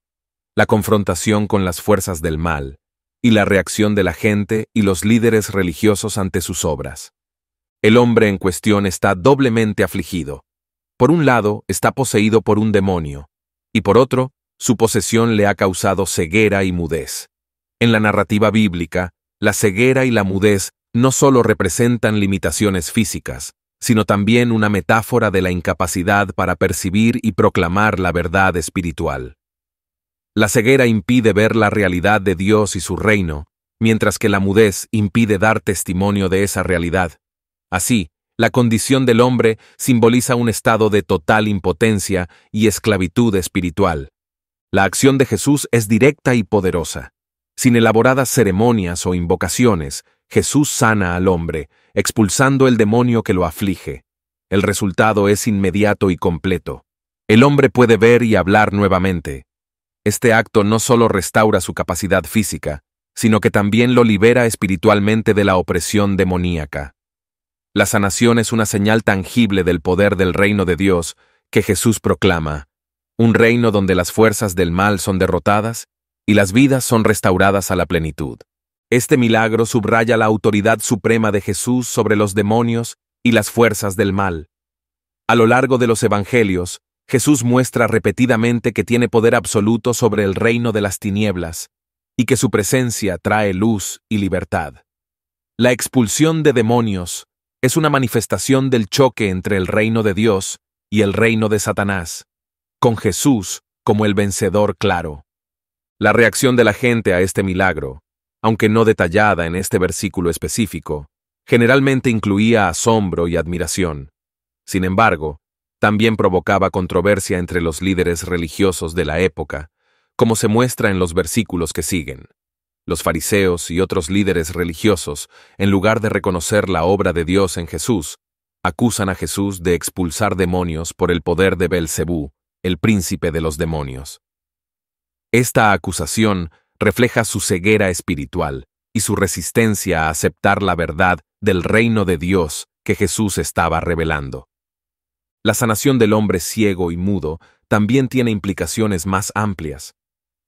la confrontación con las fuerzas del mal, y la reacción de la gente y los líderes religiosos ante sus obras. El hombre en cuestión está doblemente afligido. Por un lado, está poseído por un demonio, y por otro, su posesión le ha causado ceguera y mudez. En la narrativa bíblica, la ceguera y la mudez no solo representan limitaciones físicas, sino también una metáfora de la incapacidad para percibir y proclamar la verdad espiritual. La ceguera impide ver la realidad de Dios y su reino, mientras que la mudez impide dar testimonio de esa realidad. Así, la condición del hombre simboliza un estado de total impotencia y esclavitud espiritual. La acción de Jesús es directa y poderosa. Sin elaboradas ceremonias o invocaciones, Jesús sana al hombre, expulsando el demonio que lo aflige. El resultado es inmediato y completo. El hombre puede ver y hablar nuevamente. Este acto no solo restaura su capacidad física, sino que también lo libera espiritualmente de la opresión demoníaca. La sanación es una señal tangible del poder del reino de Dios que Jesús proclama, un reino donde las fuerzas del mal son derrotadas y las vidas son restauradas a la plenitud. Este milagro subraya la autoridad suprema de Jesús sobre los demonios y las fuerzas del mal. A lo largo de los evangelios, Jesús muestra repetidamente que tiene poder absoluto sobre el reino de las tinieblas y que su presencia trae luz y libertad. La expulsión de demonios es una manifestación del choque entre el reino de Dios y el reino de Satanás, con Jesús como el vencedor claro. La reacción de la gente a este milagro, aunque no detallada en este versículo específico, generalmente incluía asombro y admiración. Sin embargo, también provocaba controversia entre los líderes religiosos de la época, como se muestra en los versículos que siguen. Los fariseos y otros líderes religiosos, en lugar de reconocer la obra de Dios en Jesús, acusan a Jesús de expulsar demonios por el poder de Belcebú, el príncipe de los demonios. Esta acusación refleja su ceguera espiritual y su resistencia a aceptar la verdad del reino de Dios que Jesús estaba revelando. La sanación del hombre ciego y mudo también tiene implicaciones más amplias.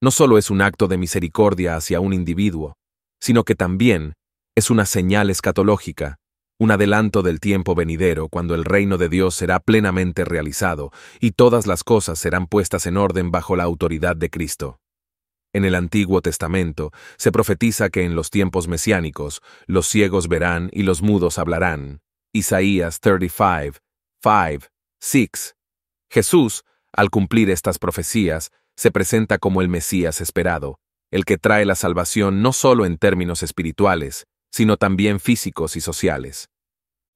No solo es un acto de misericordia hacia un individuo, sino que también es una señal escatológica, un adelanto del tiempo venidero cuando el reino de Dios será plenamente realizado y todas las cosas serán puestas en orden bajo la autoridad de Cristo. En el Antiguo Testamento se profetiza que en los tiempos mesiánicos los ciegos verán y los mudos hablarán. Isaías 35, 5, 6. Jesús, al cumplir estas profecías, se presenta como el Mesías esperado, el que trae la salvación no solo en términos espirituales, sino también físicos y sociales.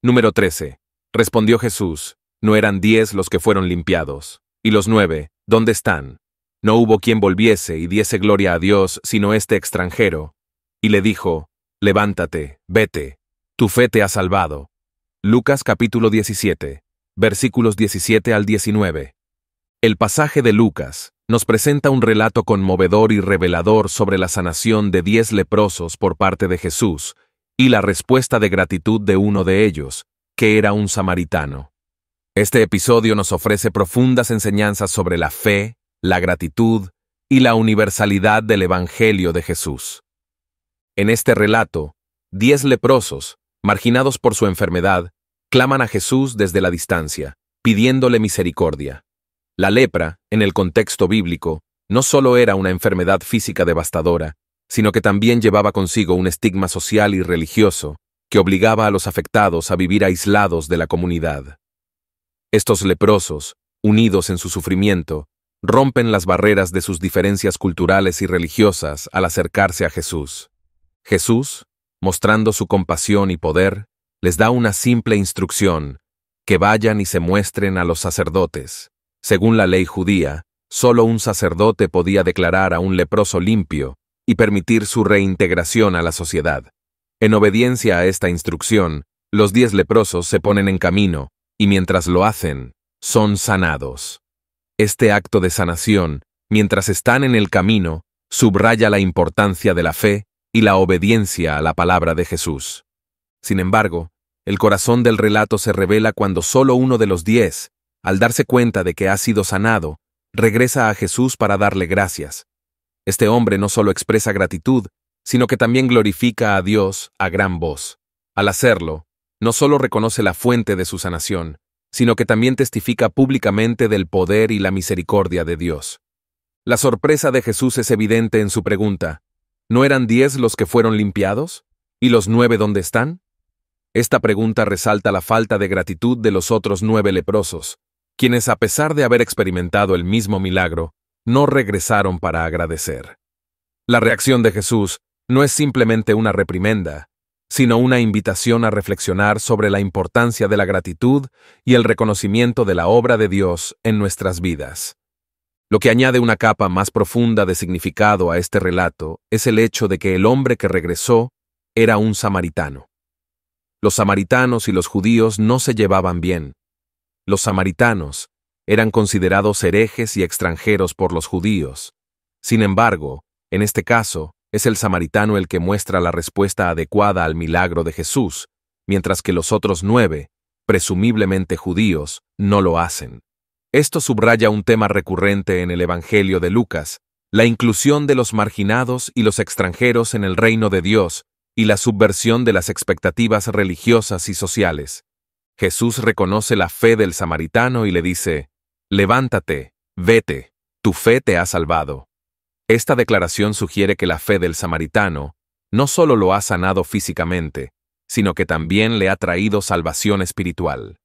Número 13. Respondió Jesús, no eran 10 los que fueron limpiados, y los 9, ¿dónde están? No hubo quien volviese y diese gloria a Dios sino este extranjero. Y le dijo, levántate, vete, tu fe te ha salvado. Lucas capítulo 17, versículos 17 al 19. El pasaje de Lucas nos presenta un relato conmovedor y revelador sobre la sanación de 10 leprosos por parte de Jesús y la respuesta de gratitud de uno de ellos, que era un samaritano. Este episodio nos ofrece profundas enseñanzas sobre la fe, la gratitud y la universalidad del Evangelio de Jesús. En este relato, 10 leprosos, marginados por su enfermedad, claman a Jesús desde la distancia, pidiéndole misericordia. La lepra, en el contexto bíblico, no solo era una enfermedad física devastadora, sino que también llevaba consigo un estigma social y religioso que obligaba a los afectados a vivir aislados de la comunidad. Estos leprosos, unidos en su sufrimiento, rompen las barreras de sus diferencias culturales y religiosas al acercarse a Jesús. Jesús, mostrando su compasión y poder, les da una simple instrucción, que vayan y se muestren a los sacerdotes. Según la ley judía, solo un sacerdote podía declarar a un leproso limpio y permitir su reintegración a la sociedad. En obediencia a esta instrucción, los 10 leprosos se ponen en camino, y mientras lo hacen, son sanados. Este acto de sanación, mientras están en el camino, subraya la importancia de la fe y la obediencia a la palabra de Jesús. Sin embargo, el corazón del relato se revela cuando solo uno de los 10, al darse cuenta de que ha sido sanado, regresa a Jesús para darle gracias. Este hombre no solo expresa gratitud, sino que también glorifica a Dios a gran voz. Al hacerlo, no solo reconoce la fuente de su sanación, sino que también testifica públicamente del poder y la misericordia de Dios. La sorpresa de Jesús es evidente en su pregunta, ¿no eran 10 los que fueron limpiados? ¿Y los 9 dónde están? Esta pregunta resalta la falta de gratitud de los otros 9 leprosos, quienes a pesar de haber experimentado el mismo milagro, no regresaron para agradecer. La reacción de Jesús no es simplemente una reprimenda, sino una invitación a reflexionar sobre la importancia de la gratitud y el reconocimiento de la obra de Dios en nuestras vidas. Lo que añade una capa más profunda de significado a este relato es el hecho de que el hombre que regresó era un samaritano. Los samaritanos y los judíos no se llevaban bien. Los samaritanos eran considerados herejes y extranjeros por los judíos. Sin embargo, en este caso, es el samaritano el que muestra la respuesta adecuada al milagro de Jesús, mientras que los otros 9, presumiblemente judíos, no lo hacen. Esto subraya un tema recurrente en el Evangelio de Lucas, la inclusión de los marginados y los extranjeros en el reino de Dios y la subversión de las expectativas religiosas y sociales. Jesús reconoce la fe del samaritano y le dice: «Levántate, vete, tu fe te ha salvado». Esta declaración sugiere que la fe del samaritano no solo lo ha sanado físicamente, sino que también le ha traído salvación espiritual.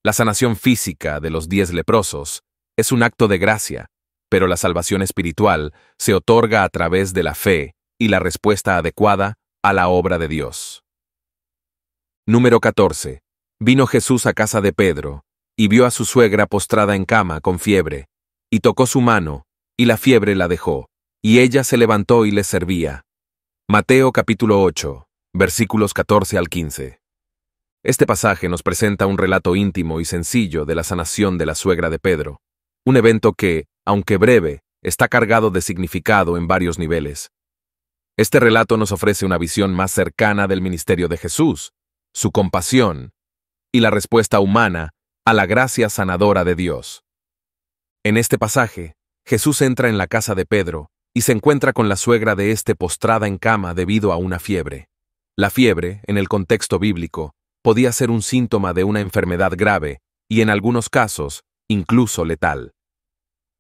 La sanación física de los 10 leprosos es un acto de gracia, pero la salvación espiritual se otorga a través de la fe y la respuesta adecuada a la obra de Dios. Número 14. Vino Jesús a casa de Pedro, y vio a su suegra postrada en cama con fiebre, y tocó su mano, y la fiebre la dejó, y ella se levantó y les servía. Mateo capítulo 8, versículos 14 al 15. Este pasaje nos presenta un relato íntimo y sencillo de la sanación de la suegra de Pedro, un evento que, aunque breve, está cargado de significado en varios niveles. Este relato nos ofrece una visión más cercana del ministerio de Jesús, su compasión y la respuesta humana a la gracia sanadora de Dios. En este pasaje, Jesús entra en la casa de Pedro y se encuentra con la suegra de éste postrada en cama debido a una fiebre. La fiebre, en el contexto bíblico, podía ser un síntoma de una enfermedad grave y, en algunos casos, incluso letal.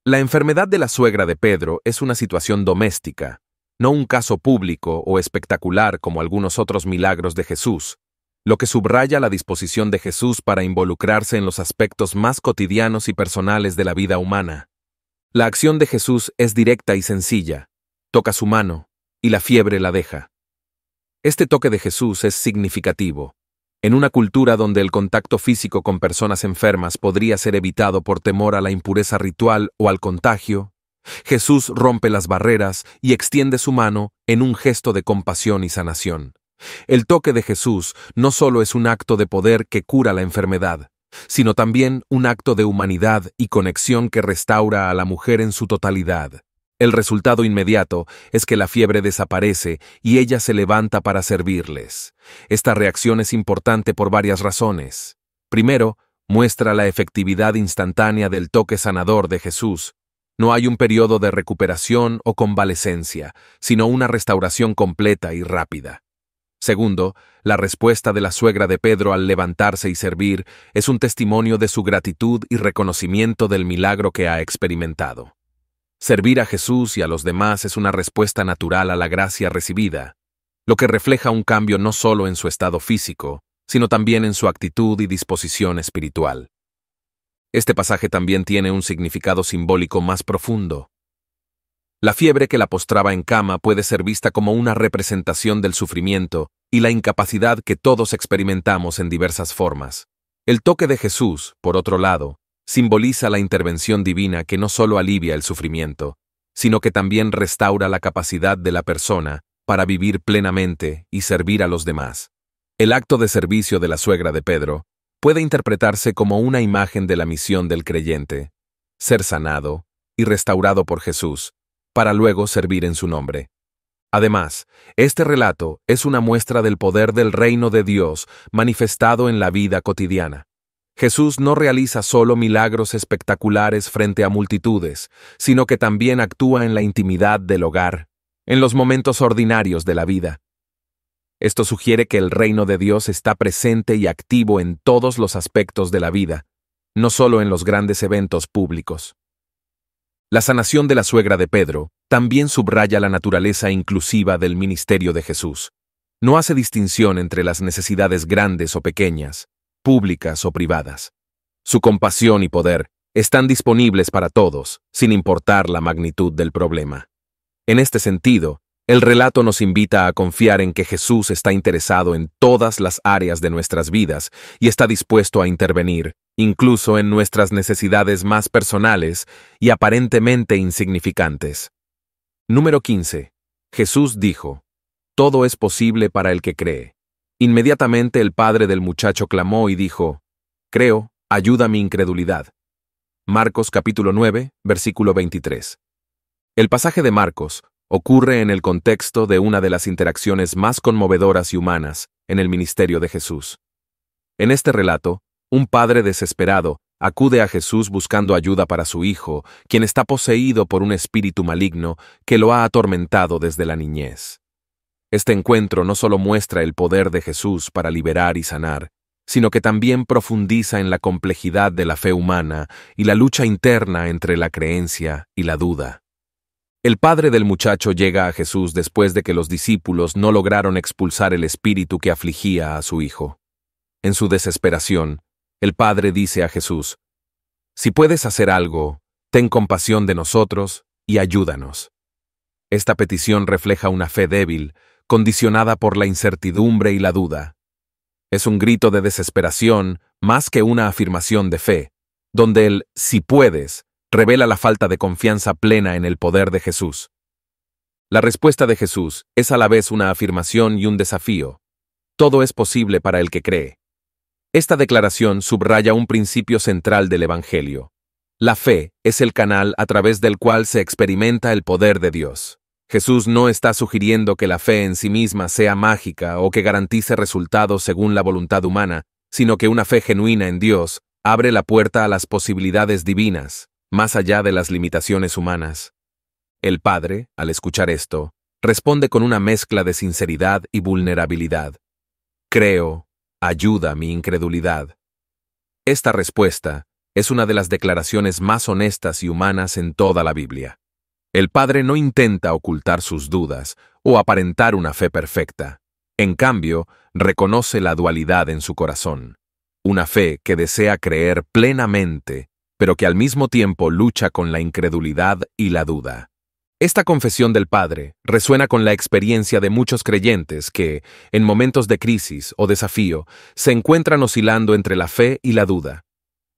La enfermedad de la suegra de Pedro es una situación doméstica, no un caso público o espectacular como algunos otros milagros de Jesús, lo que subraya la disposición de Jesús para involucrarse en los aspectos más cotidianos y personales de la vida humana. La acción de Jesús es directa y sencilla, toca su mano, y la fiebre la deja. Este toque de Jesús es significativo. En una cultura donde el contacto físico con personas enfermas podría ser evitado por temor a la impureza ritual o al contagio, Jesús rompe las barreras y extiende su mano en un gesto de compasión y sanación. El toque de Jesús no solo es un acto de poder que cura la enfermedad, sino también un acto de humanidad y conexión que restaura a la mujer en su totalidad. El resultado inmediato es que la fiebre desaparece y ella se levanta para servirles. Esta reacción es importante por varias razones. Primero, muestra la efectividad instantánea del toque sanador de Jesús. No hay un periodo de recuperación o convalecencia, sino una restauración completa y rápida. Segundo, la respuesta de la suegra de Pedro al levantarse y servir es un testimonio de su gratitud y reconocimiento del milagro que ha experimentado. Servir a Jesús y a los demás es una respuesta natural a la gracia recibida, lo que refleja un cambio no solo en su estado físico, sino también en su actitud y disposición espiritual. Este pasaje también tiene un significado simbólico más profundo. La fiebre que la postraba en cama puede ser vista como una representación del sufrimiento y la incapacidad que todos experimentamos en diversas formas. El toque de Jesús, por otro lado, simboliza la intervención divina que no solo alivia el sufrimiento, sino que también restaura la capacidad de la persona para vivir plenamente y servir a los demás. El acto de servicio de la suegra de Pedro puede interpretarse como una imagen de la misión del creyente, ser sanado y restaurado por Jesús, para luego servir en su nombre. Además, este relato es una muestra del poder del reino de Dios manifestado en la vida cotidiana. Jesús no realiza solo milagros espectaculares frente a multitudes, sino que también actúa en la intimidad del hogar, en los momentos ordinarios de la vida. Esto sugiere que el reino de Dios está presente y activo en todos los aspectos de la vida, no solo en los grandes eventos públicos. La sanación de la suegra de Pedro también subraya la naturaleza inclusiva del ministerio de Jesús. No hace distinción entre las necesidades grandes o pequeñas, públicas o privadas. Su compasión y poder están disponibles para todos, sin importar la magnitud del problema. En este sentido, El relato nos invita a confiar en que Jesús está interesado en todas las áreas de nuestras vidas y está dispuesto a intervenir, incluso en nuestras necesidades más personales y aparentemente insignificantes. Número 15. Jesús dijo: todo es posible para el que cree. Inmediatamente el padre del muchacho clamó y dijo: creo, ayuda mi incredulidad. Marcos capítulo 9, versículo 23. El pasaje de Marcos ocurre en el contexto de una de las interacciones más conmovedoras y humanas en el ministerio de Jesús. En este relato, un padre desesperado acude a Jesús buscando ayuda para su hijo, quien está poseído por un espíritu maligno que lo ha atormentado desde la niñez. Este encuentro no solo muestra el poder de Jesús para liberar y sanar, sino que también profundiza en la complejidad de la fe humana y la lucha interna entre la creencia y la duda. El padre del muchacho llega a Jesús después de que los discípulos no lograron expulsar el espíritu que afligía a su hijo. En su desesperación, el padre dice a Jesús: si puedes hacer algo, ten compasión de nosotros y ayúdanos. Esta petición refleja una fe débil, condicionada por la incertidumbre y la duda. Es un grito de desesperación más que una afirmación de fe, donde el «si puedes» revela la falta de confianza plena en el poder de Jesús. La respuesta de Jesús es a la vez una afirmación y un desafío. Todo es posible para el que cree. Esta declaración subraya un principio central del Evangelio. La fe es el canal a través del cual se experimenta el poder de Dios. Jesús no está sugiriendo que la fe en sí misma sea mágica o que garantice resultados según la voluntad humana, sino que una fe genuina en Dios abre la puerta a las posibilidades divinas, más allá de las limitaciones humanas. El Padre, al escuchar esto, responde con una mezcla de sinceridad y vulnerabilidad. Creo, ayuda mi incredulidad. Esta respuesta es una de las declaraciones más honestas y humanas en toda la Biblia. El Padre no intenta ocultar sus dudas o aparentar una fe perfecta. En cambio, reconoce la dualidad en su corazón. Una fe que desea creer plenamente, pero que al mismo tiempo lucha con la incredulidad y la duda. Esta confesión del Padre resuena con la experiencia de muchos creyentes que, en momentos de crisis o desafío, se encuentran oscilando entre la fe y la duda.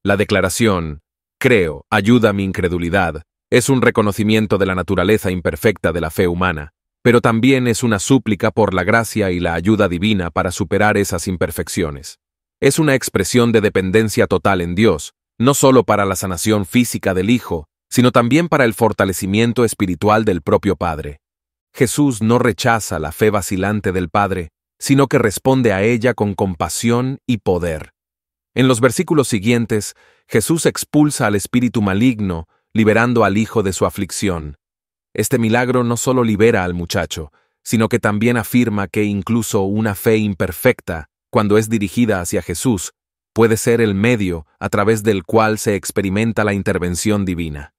La declaración, creo, ayuda mi incredulidad, es un reconocimiento de la naturaleza imperfecta de la fe humana, pero también es una súplica por la gracia y la ayuda divina para superar esas imperfecciones. Es una expresión de dependencia total en Dios, no solo para la sanación física del Hijo, sino también para el fortalecimiento espiritual del propio Padre. Jesús no rechaza la fe vacilante del Padre, sino que responde a ella con compasión y poder. En los versículos siguientes, Jesús expulsa al espíritu maligno, liberando al hijo de su aflicción. Este milagro no solo libera al muchacho, sino que también afirma que incluso una fe imperfecta, cuando es dirigida hacia Jesús, puede ser el medio a través del cual se experimenta la intervención divina.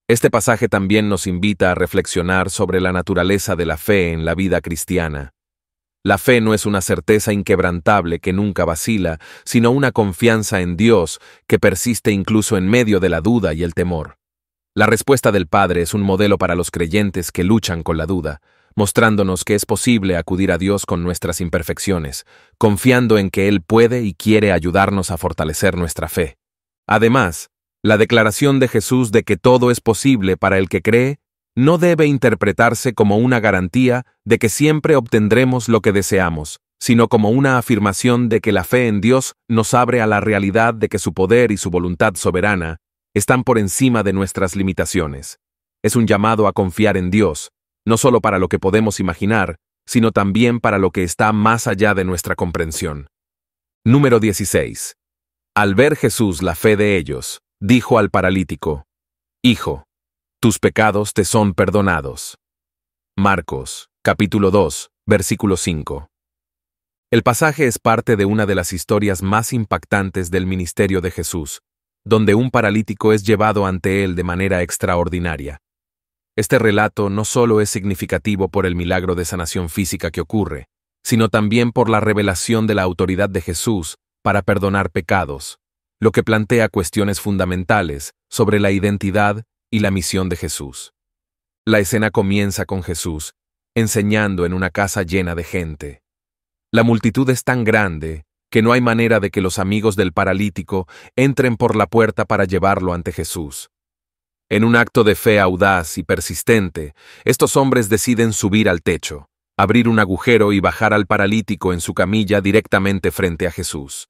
Este pasaje también nos invita a reflexionar sobre la naturaleza de la fe en la vida cristiana. La fe no es una certeza inquebrantable que nunca vacila, sino una confianza en Dios que persiste incluso en medio de la duda y el temor. La respuesta del Padre es un modelo para los creyentes que luchan con la duda, mostrándonos que es posible acudir a Dios con nuestras imperfecciones, confiando en que Él puede y quiere ayudarnos a fortalecer nuestra fe. Además, la declaración de Jesús de que todo es posible para el que cree no debe interpretarse como una garantía de que siempre obtendremos lo que deseamos, sino como una afirmación de que la fe en Dios nos abre a la realidad de que su poder y su voluntad soberana están por encima de nuestras limitaciones. Es un llamado a confiar en Dios, no solo para lo que podemos imaginar, sino también para lo que está más allá de nuestra comprensión. Número 16. Al ver Jesús la fe de ellos, dijo al paralítico: Hijo, tus pecados te son perdonados. Marcos, capítulo 2, versículo 5. El pasaje es parte de una de las historias más impactantes del ministerio de Jesús, donde un paralítico es llevado ante él de manera extraordinaria. Este relato no solo es significativo por el milagro de sanación física que ocurre, sino también por la revelación de la autoridad de Jesús para perdonar pecados, lo que plantea cuestiones fundamentales sobre la identidad y la misión de Jesús. La escena comienza con Jesús, enseñando en una casa llena de gente. La multitud es tan grande que no hay manera de que los amigos del paralítico entren por la puerta para llevarlo ante Jesús. En un acto de fe audaz y persistente, estos hombres deciden subir al techo, abrir un agujero y bajar al paralítico en su camilla directamente frente a Jesús.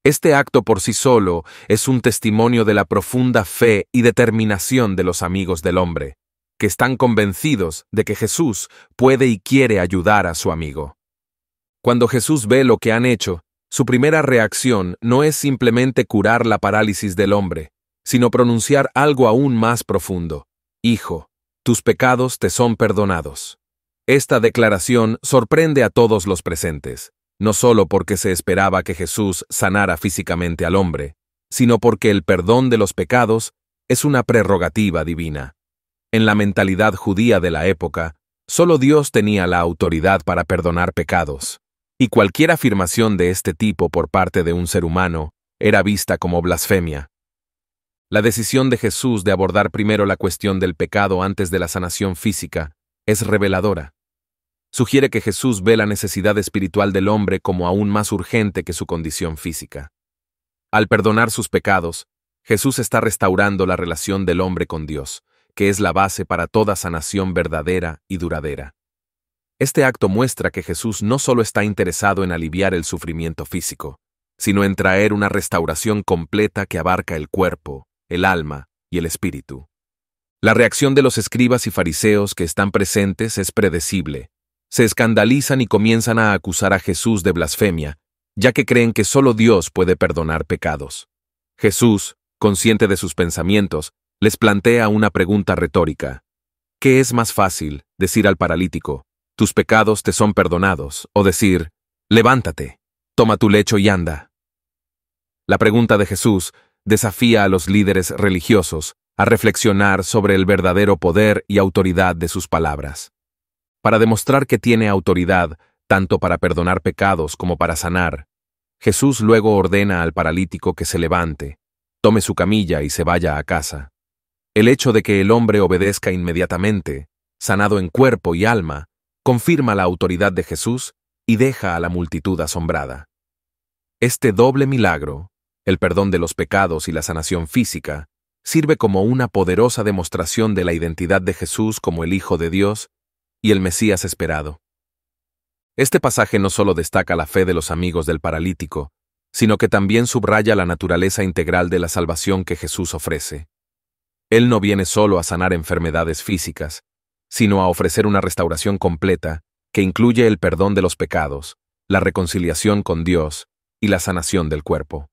Este acto por sí solo es un testimonio de la profunda fe y determinación de los amigos del hombre, que están convencidos de que Jesús puede y quiere ayudar a su amigo. Cuando Jesús ve lo que han hecho, su primera reacción no es simplemente curar la parálisis del hombre, sino pronunciar algo aún más profundo: Hijo, tus pecados te son perdonados. Esta declaración sorprende a todos los presentes, no solo porque se esperaba que Jesús sanara físicamente al hombre, sino porque el perdón de los pecados es una prerrogativa divina. En la mentalidad judía de la época, solo Dios tenía la autoridad para perdonar pecados, y cualquier afirmación de este tipo por parte de un ser humano era vista como blasfemia. La decisión de Jesús de abordar primero la cuestión del pecado antes de la sanación física es reveladora. Sugiere que Jesús ve la necesidad espiritual del hombre como aún más urgente que su condición física. Al perdonar sus pecados, Jesús está restaurando la relación del hombre con Dios, que es la base para toda sanación verdadera y duradera. Este acto muestra que Jesús no solo está interesado en aliviar el sufrimiento físico, sino en traer una restauración completa que abarca el cuerpo, el alma y el espíritu. La reacción de los escribas y fariseos que están presentes es predecible. Se escandalizan y comienzan a acusar a Jesús de blasfemia, ya que creen que solo Dios puede perdonar pecados. Jesús, consciente de sus pensamientos, les plantea una pregunta retórica. ¿Qué es más fácil, decir al paralítico, tus pecados te son perdonados, o decir, levántate, toma tu lecho y anda? La pregunta de Jesús desafía a los líderes religiosos a reflexionar sobre el verdadero poder y autoridad de sus palabras. Para demostrar que tiene autoridad tanto para perdonar pecados como para sanar, Jesús luego ordena al paralítico que se levante, tome su camilla y se vaya a casa. El hecho de que el hombre obedezca inmediatamente, sanado en cuerpo y alma, confirma la autoridad de Jesús y deja a la multitud asombrada. Este doble milagro, el perdón de los pecados y la sanación física, sirve como una poderosa demostración de la identidad de Jesús como el Hijo de Dios y el Mesías esperado. Este pasaje no solo destaca la fe de los amigos del paralítico, sino que también subraya la naturaleza integral de la salvación que Jesús ofrece. Él no viene solo a sanar enfermedades físicas, sino a ofrecer una restauración completa que incluye el perdón de los pecados, la reconciliación con Dios y la sanación del cuerpo.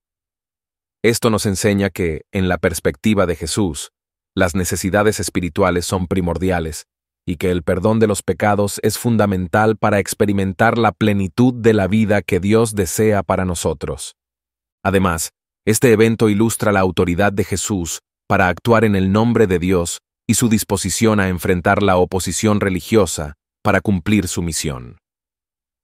Esto nos enseña que, en la perspectiva de Jesús, las necesidades espirituales son primordiales y que el perdón de los pecados es fundamental para experimentar la plenitud de la vida que Dios desea para nosotros. Además, este evento ilustra la autoridad de Jesús para actuar en el nombre de Dios y su disposición a enfrentar la oposición religiosa para cumplir su misión.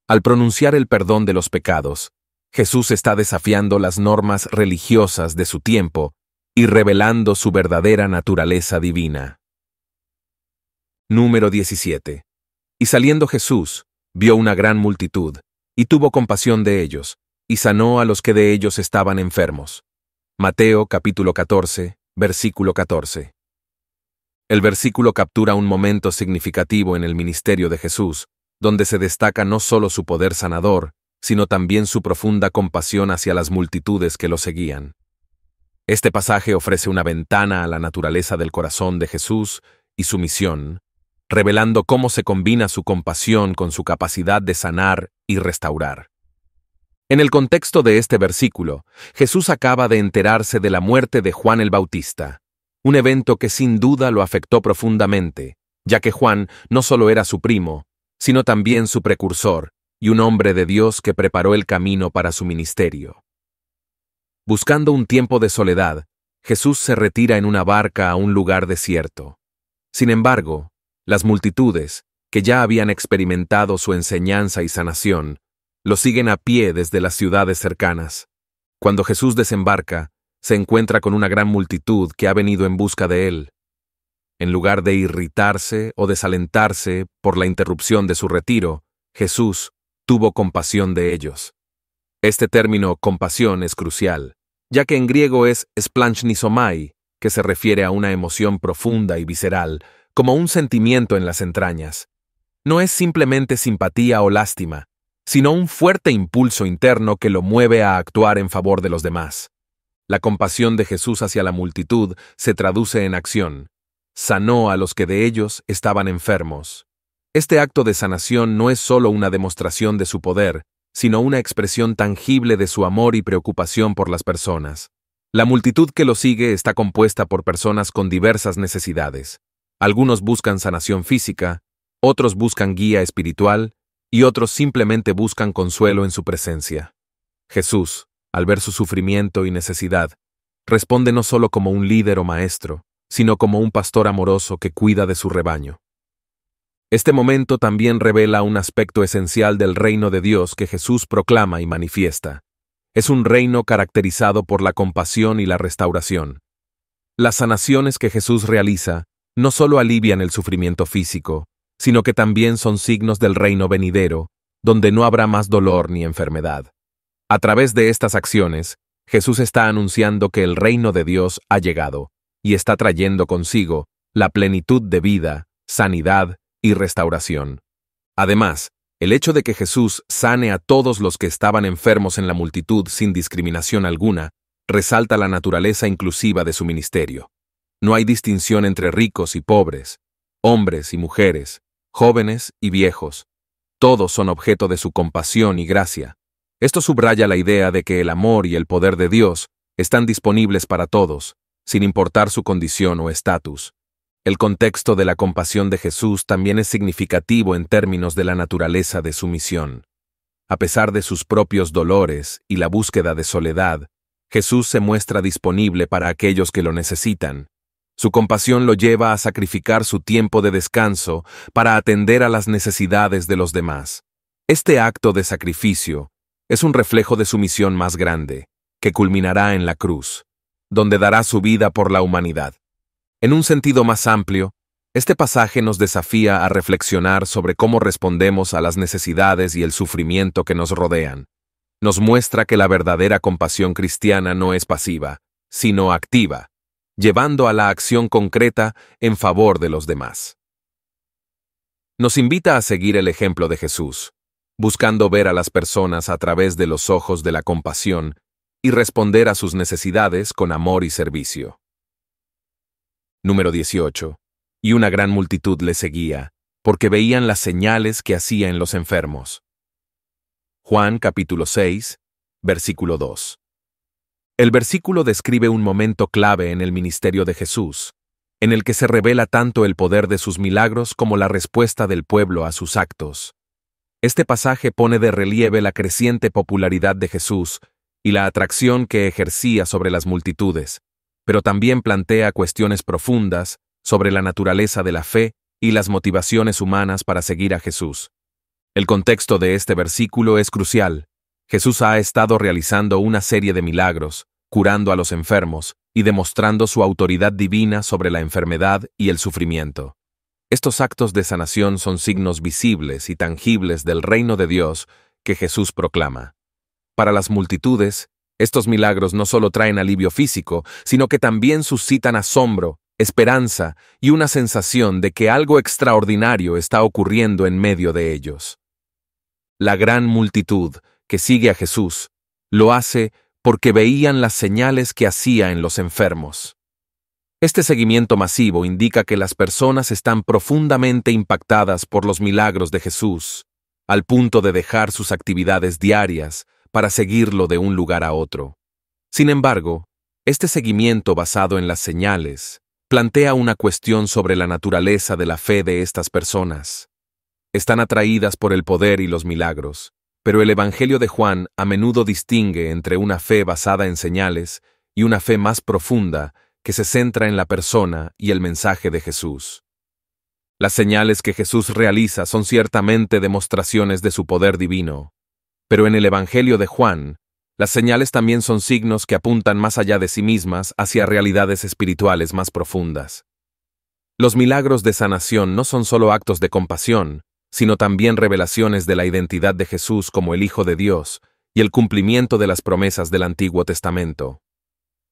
Al pronunciar el perdón de los pecados, Jesús está desafiando las normas religiosas de su tiempo y revelando su verdadera naturaleza divina. Número 17. Y saliendo Jesús, vio una gran multitud, y tuvo compasión de ellos, y sanó a los que de ellos estaban enfermos. Mateo capítulo 14, versículo 14. El versículo captura un momento significativo en el ministerio de Jesús, donde se destaca no solo su poder sanador, sino también su profunda compasión hacia las multitudes que lo seguían. Este pasaje ofrece una ventana a la naturaleza del corazón de Jesús y su misión, revelando cómo se combina su compasión con su capacidad de sanar y restaurar. En el contexto de este versículo, Jesús acaba de enterarse de la muerte de Juan el Bautista, un evento que sin duda lo afectó profundamente, ya que Juan no solo era su primo, sino también su precursor, y un hombre de Dios que preparó el camino para su ministerio. Buscando un tiempo de soledad, Jesús se retira en una barca a un lugar desierto. Sin embargo, las multitudes, que ya habían experimentado su enseñanza y sanación, lo siguen a pie desde las ciudades cercanas. Cuando Jesús desembarca, se encuentra con una gran multitud que ha venido en busca de él. En lugar de irritarse o desalentarse por la interrupción de su retiro, Jesús tuvo compasión de ellos. Este término compasión es crucial, ya que en griego es splanchnisomai, que se refiere a una emoción profunda y visceral, como un sentimiento en las entrañas. No es simplemente simpatía o lástima, sino un fuerte impulso interno que lo mueve a actuar en favor de los demás. La compasión de Jesús hacia la multitud se traduce en acción. Sanó a los que de ellos estaban enfermos. Este acto de sanación no es solo una demostración de su poder, sino una expresión tangible de su amor y preocupación por las personas. La multitud que lo sigue está compuesta por personas con diversas necesidades. Algunos buscan sanación física, otros buscan guía espiritual y otros simplemente buscan consuelo en su presencia. Jesús, al ver su sufrimiento y necesidad, responde no solo como un líder o maestro, sino como un pastor amoroso que cuida de su rebaño. Este momento también revela un aspecto esencial del reino de Dios que Jesús proclama y manifiesta. Es un reino caracterizado por la compasión y la restauración. Las sanaciones que Jesús realiza no solo alivian el sufrimiento físico, sino que también son signos del reino venidero, donde no habrá más dolor ni enfermedad. A través de estas acciones, Jesús está anunciando que el reino de Dios ha llegado, y está trayendo consigo la plenitud de vida, sanidad y restauración. Además, el hecho de que Jesús sane a todos los que estaban enfermos en la multitud sin discriminación alguna, resalta la naturaleza inclusiva de su ministerio. No hay distinción entre ricos y pobres, hombres y mujeres, jóvenes y viejos. Todos son objeto de su compasión y gracia. Esto subraya la idea de que el amor y el poder de Dios están disponibles para todos, sin importar su condición o estatus. El contexto de la compasión de Jesús también es significativo en términos de la naturaleza de su misión. A pesar de sus propios dolores y la búsqueda de soledad, Jesús se muestra disponible para aquellos que lo necesitan. Su compasión lo lleva a sacrificar su tiempo de descanso para atender a las necesidades de los demás. Este acto de sacrificio es un reflejo de su misión más grande, que culminará en la cruz, donde dará su vida por la humanidad. En un sentido más amplio, este pasaje nos desafía a reflexionar sobre cómo respondemos a las necesidades y el sufrimiento que nos rodean. Nos muestra que la verdadera compasión cristiana no es pasiva, sino activa, llevando a la acción concreta en favor de los demás. Nos invita a seguir el ejemplo de Jesús, buscando ver a las personas a través de los ojos de la compasión y responder a sus necesidades con amor y servicio. Número 18. Y una gran multitud le seguía, porque veían las señales que hacía en los enfermos. Juan capítulo 6, versículo 2. El versículo describe un momento clave en el ministerio de Jesús, en el que se revela tanto el poder de sus milagros como la respuesta del pueblo a sus actos. Este pasaje pone de relieve la creciente popularidad de Jesús y la atracción que ejercía sobre las multitudes, pero también plantea cuestiones profundas sobre la naturaleza de la fe y las motivaciones humanas para seguir a Jesús. El contexto de este versículo es crucial. Jesús ha estado realizando una serie de milagros, curando a los enfermos y demostrando su autoridad divina sobre la enfermedad y el sufrimiento. Estos actos de sanación son signos visibles y tangibles del reino de Dios que Jesús proclama. Para las multitudes, estos milagros no solo traen alivio físico, sino que también suscitan asombro, esperanza y una sensación de que algo extraordinario está ocurriendo en medio de ellos. La gran multitud que sigue a Jesús lo hace porque veían las señales que hacía en los enfermos. Este seguimiento masivo indica que las personas están profundamente impactadas por los milagros de Jesús, al punto de dejar sus actividades diarias para seguirlo de un lugar a otro. Sin embargo, este seguimiento basado en las señales plantea una cuestión sobre la naturaleza de la fe de estas personas. Están atraídas por el poder y los milagros, pero el Evangelio de Juan a menudo distingue entre una fe basada en señales y una fe más profunda que se centra en la persona y el mensaje de Jesús. Las señales que Jesús realiza son ciertamente demostraciones de su poder divino, pero en el Evangelio de Juan, las señales también son signos que apuntan más allá de sí mismas hacia realidades espirituales más profundas. Los milagros de sanación no son solo actos de compasión, sino también revelaciones de la identidad de Jesús como el Hijo de Dios y el cumplimiento de las promesas del Antiguo Testamento.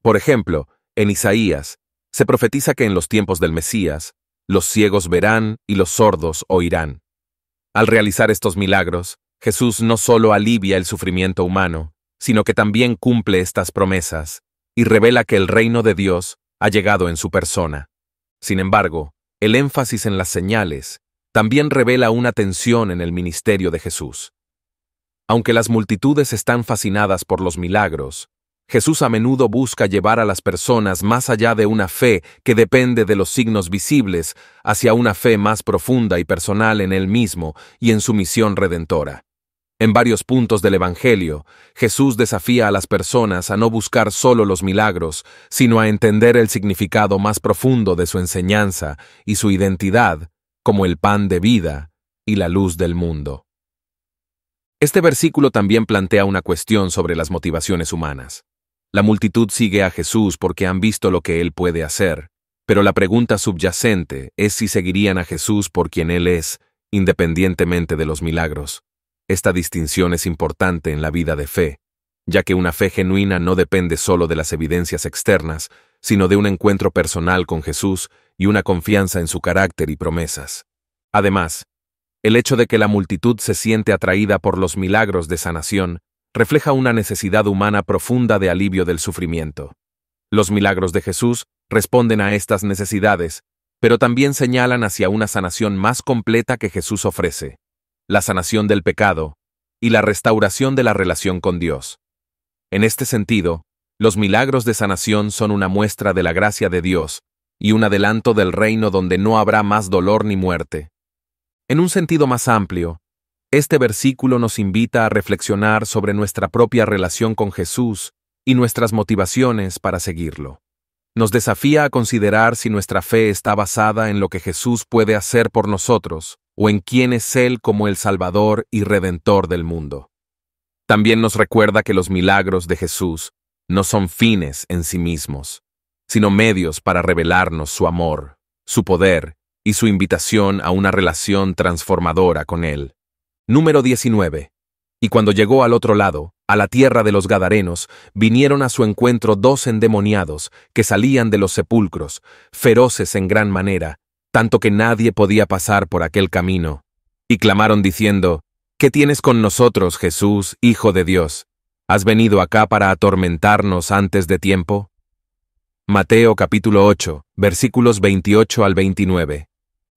Por ejemplo, en Isaías, se profetiza que en los tiempos del Mesías, los ciegos verán y los sordos oirán. Al realizar estos milagros, Jesús no solo alivia el sufrimiento humano, sino que también cumple estas promesas y revela que el reino de Dios ha llegado en su persona. Sin embargo, el énfasis en las señales también revela una tensión en el ministerio de Jesús. Aunque las multitudes están fascinadas por los milagros, Jesús a menudo busca llevar a las personas más allá de una fe que depende de los signos visibles hacia una fe más profunda y personal en Él mismo y en su misión redentora. En varios puntos del Evangelio, Jesús desafía a las personas a no buscar solo los milagros, sino a entender el significado más profundo de su enseñanza y su identidad como el pan de vida y la luz del mundo. Este versículo también plantea una cuestión sobre las motivaciones humanas. La multitud sigue a Jesús porque han visto lo que Él puede hacer, pero la pregunta subyacente es si seguirían a Jesús por quien Él es, independientemente de los milagros. Esta distinción es importante en la vida de fe, ya que una fe genuina no depende solo de las evidencias externas, sino de un encuentro personal con Jesús y una confianza en su carácter y promesas. Además, el hecho de que la multitud se siente atraída por los milagros de sanación refleja una necesidad humana profunda de alivio del sufrimiento. Los milagros de Jesús responden a estas necesidades, pero también señalan hacia una sanación más completa que Jesús ofrece: la sanación del pecado y la restauración de la relación con Dios. En este sentido, los milagros de sanación son una muestra de la gracia de Dios y un adelanto del reino donde no habrá más dolor ni muerte. En un sentido más amplio, este versículo nos invita a reflexionar sobre nuestra propia relación con Jesús y nuestras motivaciones para seguirlo. Nos desafía a considerar si nuestra fe está basada en lo que Jesús puede hacer por nosotros o en quién es Él como el Salvador y Redentor del mundo. También nos recuerda que los milagros de Jesús no son fines en sí mismos, sino medios para revelarnos su amor, su poder y su invitación a una relación transformadora con Él. Número 19. Y cuando llegó al otro lado, a la tierra de los Gadarenos, vinieron a su encuentro 2 endemoniados que salían de los sepulcros, feroces en gran manera, tanto que nadie podía pasar por aquel camino. Y clamaron diciendo: ¿Qué tienes con nosotros, Jesús, Hijo de Dios? ¿Has venido acá para atormentarnos antes de tiempo? Mateo capítulo 8, versículos 28 al 29.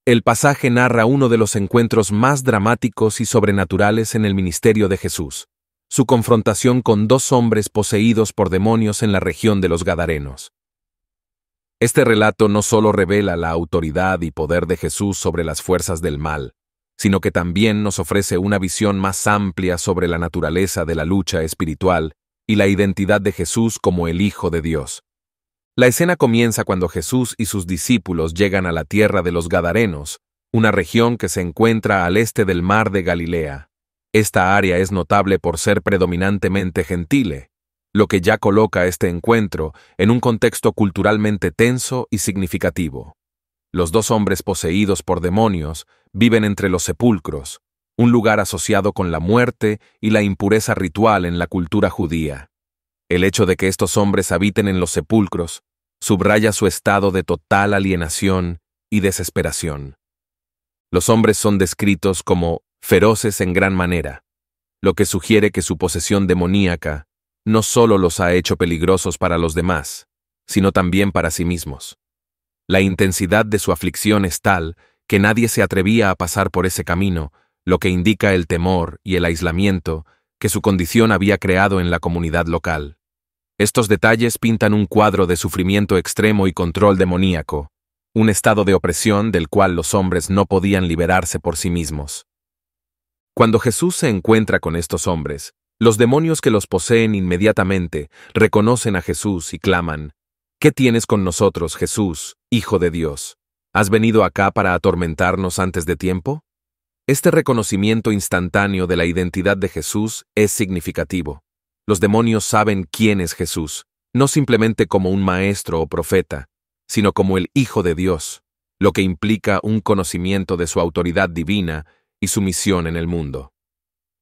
El pasaje narra uno de los encuentros más dramáticos y sobrenaturales en el ministerio de Jesús: su confrontación con 2 hombres poseídos por demonios en la región de los Gadarenos. Este relato no solo revela la autoridad y poder de Jesús sobre las fuerzas del mal, sino que también nos ofrece una visión más amplia sobre la naturaleza de la lucha espiritual y la identidad de Jesús como el Hijo de Dios. La escena comienza cuando Jesús y sus discípulos llegan a la tierra de los Gadarenos, una región que se encuentra al este del mar de Galilea. Esta área es notable por ser predominantemente gentile, lo que ya coloca este encuentro en un contexto culturalmente tenso y significativo. Los 2 hombres poseídos por demonios viven entre los sepulcros, un lugar asociado con la muerte y la impureza ritual en la cultura judía. El hecho de que estos hombres habiten en los sepulcros subraya su estado de total alienación y desesperación. Los hombres son descritos como feroces en gran manera, lo que sugiere que su posesión demoníaca no solo los ha hecho peligrosos para los demás, sino también para sí mismos. La intensidad de su aflicción es tal que nadie se atrevía a pasar por ese camino, lo que indica el temor y el aislamiento que su condición había creado en la comunidad local. Estos detalles pintan un cuadro de sufrimiento extremo y control demoníaco, un estado de opresión del cual los hombres no podían liberarse por sí mismos. Cuando Jesús se encuentra con estos hombres, los demonios que los poseen inmediatamente reconocen a Jesús y claman: ¿Qué tienes con nosotros, Jesús, Hijo de Dios? ¿Has venido acá para atormentarnos antes de tiempo? Este reconocimiento instantáneo de la identidad de Jesús es significativo. Los demonios saben quién es Jesús, no simplemente como un maestro o profeta, sino como el Hijo de Dios, lo que implica un conocimiento de su autoridad divina y su misión en el mundo.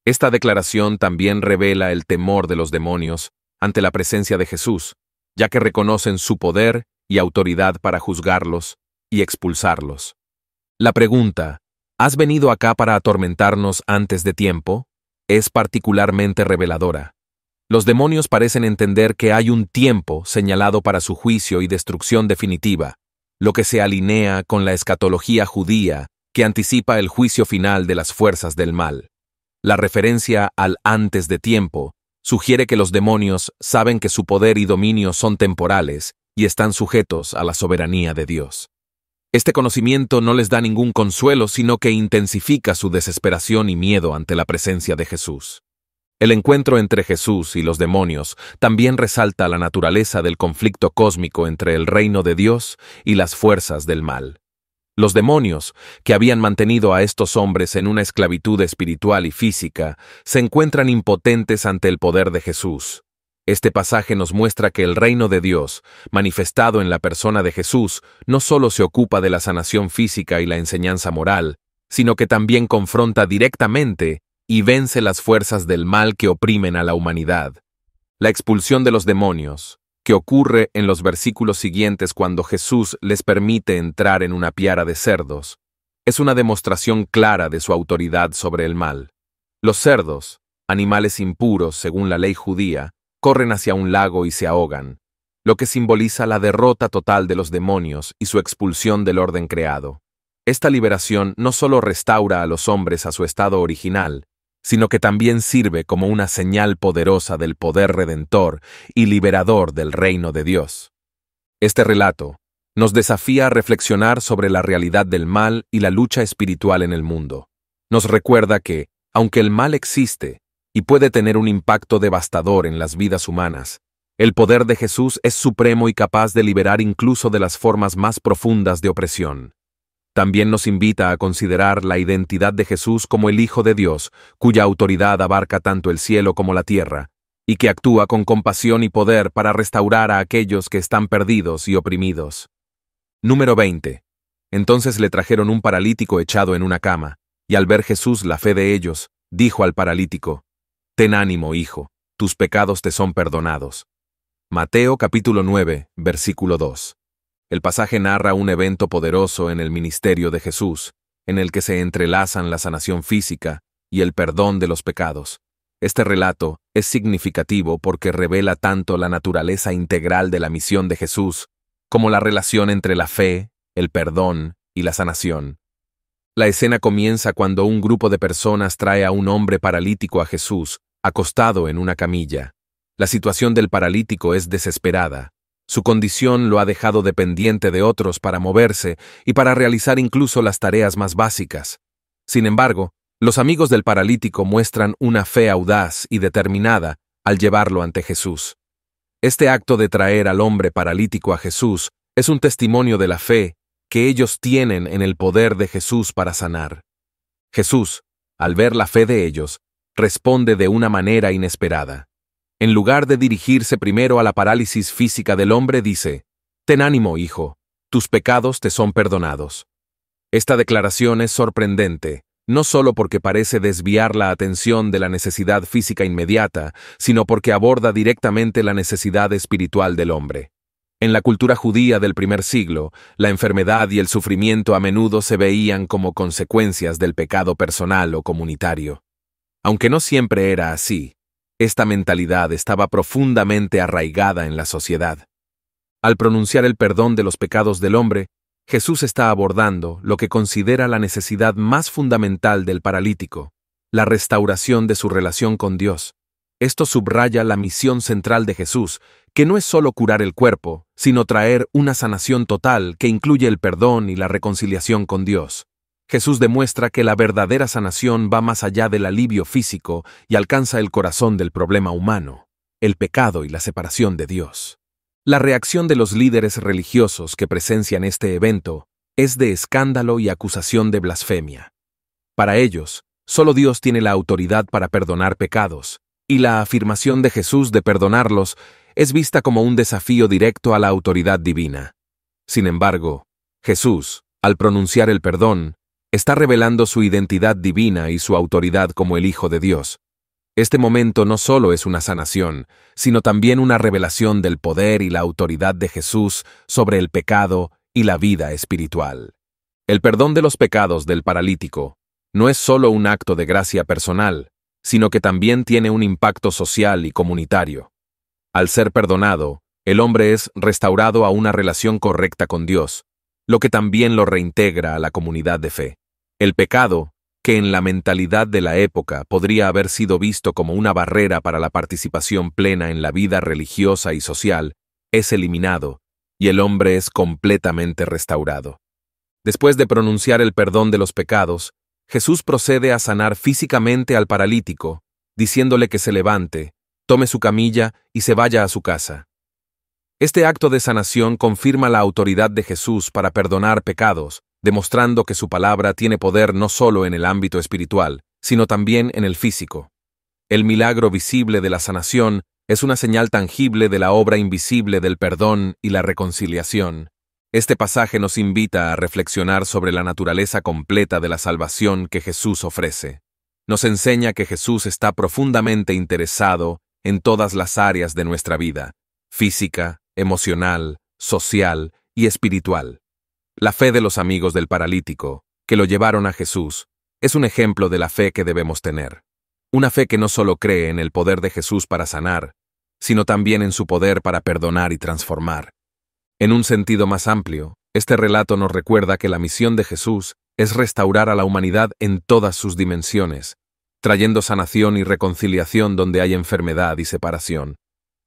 Esta declaración también revela el temor de los demonios ante la presencia de Jesús, ya que reconocen su poder y autoridad para juzgarlos y expulsarlos. La pregunta, ¿has venido acá para atormentarnos antes de tiempo?, es particularmente reveladora. Los demonios parecen entender que hay un tiempo señalado para su juicio y destrucción definitiva, lo que se alinea con la escatología judía que anticipa el juicio final de las fuerzas del mal. La referencia al antes de tiempo sugiere que los demonios saben que su poder y dominio son temporales y están sujetos a la soberanía de Dios. Este conocimiento no les da ningún consuelo, sino que intensifica su desesperación y miedo ante la presencia de Jesús. El encuentro entre Jesús y los demonios también resalta la naturaleza del conflicto cósmico entre el reino de Dios y las fuerzas del mal. Los demonios, que habían mantenido a estos hombres en una esclavitud espiritual y física, se encuentran impotentes ante el poder de Jesús. Este pasaje nos muestra que el reino de Dios, manifestado en la persona de Jesús, no solo se ocupa de la sanación física y la enseñanza moral, sino que también confronta directamente y vence las fuerzas del mal que oprimen a la humanidad. La expulsión de los demonios, que ocurre en los versículos siguientes cuando Jesús les permite entrar en una piara de cerdos, es una demostración clara de su autoridad sobre el mal. Los cerdos, animales impuros según la ley judía, corren hacia un lago y se ahogan, lo que simboliza la derrota total de los demonios y su expulsión del orden creado. Esta liberación no solo restaura a los hombres a su estado original, sino que también sirve como una señal poderosa del poder redentor y liberador del reino de Dios. Este relato nos desafía a reflexionar sobre la realidad del mal y la lucha espiritual en el mundo. Nos recuerda que, aunque el mal existe y puede tener un impacto devastador en las vidas humanas, el poder de Jesús es supremo y capaz de liberar incluso de las formas más profundas de opresión. También nos invita a considerar la identidad de Jesús como el Hijo de Dios, cuya autoridad abarca tanto el cielo como la tierra, y que actúa con compasión y poder para restaurar a aquellos que están perdidos y oprimidos. Número 20. Entonces le trajeron un paralítico echado en una cama, y al ver Jesús la fe de ellos, dijo al paralítico: «Ten ánimo, hijo, tus pecados te son perdonados». Mateo capítulo 9, versículo 2. El pasaje narra un evento poderoso en el ministerio de Jesús, en el que se entrelazan la sanación física y el perdón de los pecados. Este relato es significativo porque revela tanto la naturaleza integral de la misión de Jesús, como la relación entre la fe, el perdón y la sanación. La escena comienza cuando un grupo de personas trae a un hombre paralítico a Jesús, acostado en una camilla. La situación del paralítico es desesperada. Su condición lo ha dejado dependiente de otros para moverse y para realizar incluso las tareas más básicas. Sin embargo, los amigos del paralítico muestran una fe audaz y determinada al llevarlo ante Jesús. Este acto de traer al hombre paralítico a Jesús es un testimonio de la fe que ellos tienen en el poder de Jesús para sanar. Jesús, al ver la fe de ellos, responde de una manera inesperada. En lugar de dirigirse primero a la parálisis física del hombre, dice: «Ten ánimo, hijo, tus pecados te son perdonados». Esta declaración es sorprendente, no solo porque parece desviar la atención de la necesidad física inmediata, sino porque aborda directamente la necesidad espiritual del hombre. En la cultura judía del primer siglo, la enfermedad y el sufrimiento a menudo se veían como consecuencias del pecado personal o comunitario. Aunque no siempre era así, esta mentalidad estaba profundamente arraigada en la sociedad. Al pronunciar el perdón de los pecados del hombre, Jesús está abordando lo que considera la necesidad más fundamental del paralítico, la restauración de su relación con Dios. Esto subraya la misión central de Jesús, que no es solo curar el cuerpo, sino traer una sanación total que incluye el perdón y la reconciliación con Dios. Jesús demuestra que la verdadera sanación va más allá del alivio físico y alcanza el corazón del problema humano, el pecado y la separación de Dios. La reacción de los líderes religiosos que presencian este evento es de escándalo y acusación de blasfemia. Para ellos, solo Dios tiene la autoridad para perdonar pecados, y la afirmación de Jesús de perdonarlos es vista como un desafío directo a la autoridad divina. Sin embargo, Jesús, Al pronunciar el perdón, está revelando su identidad divina y su autoridad como el Hijo de Dios. Este momento no solo es una sanación, sino también una revelación del poder y la autoridad de Jesús sobre el pecado y la vida espiritual. El perdón de los pecados del paralítico no es solo un acto de gracia personal, sino que también tiene un impacto social y comunitario. Al ser perdonado, el hombre es restaurado a una relación correcta con Dios, lo que también lo reintegra a la comunidad de fe. El pecado, que en la mentalidad de la época podría haber sido visto como una barrera para la participación plena en la vida religiosa y social, es eliminado, y el hombre es completamente restaurado. Después de pronunciar el perdón de los pecados, Jesús procede a sanar físicamente al paralítico, diciéndole que se levante, tome su camilla y se vaya a su casa. Este acto de sanación confirma la autoridad de Jesús para perdonar pecados, demostrando que su palabra tiene poder no solo en el ámbito espiritual, sino también en el físico. El milagro visible de la sanación es una señal tangible de la obra invisible del perdón y la reconciliación. Este pasaje nos invita a reflexionar sobre la naturaleza completa de la salvación que Jesús ofrece. Nos enseña que Jesús está profundamente interesado en todas las áreas de nuestra vida, física, emocional, social y espiritual. La fe de los amigos del paralítico, que lo llevaron a Jesús, es un ejemplo de la fe que debemos tener. Una fe que no solo cree en el poder de Jesús para sanar, sino también en su poder para perdonar y transformar. En un sentido más amplio, este relato nos recuerda que la misión de Jesús es restaurar a la humanidad en todas sus dimensiones, trayendo sanación y reconciliación donde hay enfermedad y separación.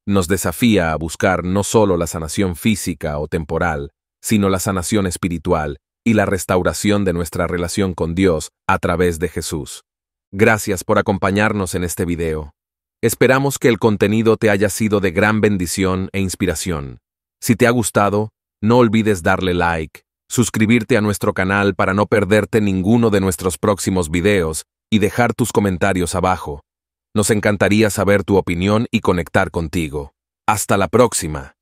Nos desafía a buscar no solo la sanación física o temporal, sino la sanación espiritual y la restauración de nuestra relación con Dios a través de Jesús. Gracias por acompañarnos en este video. Esperamos que el contenido te haya sido de gran bendición e inspiración. Si te ha gustado, no olvides darle like, suscribirte a nuestro canal para no perderte ninguno de nuestros próximos videos y dejar tus comentarios abajo. Nos encantaría saber tu opinión y conectar contigo. Hasta la próxima.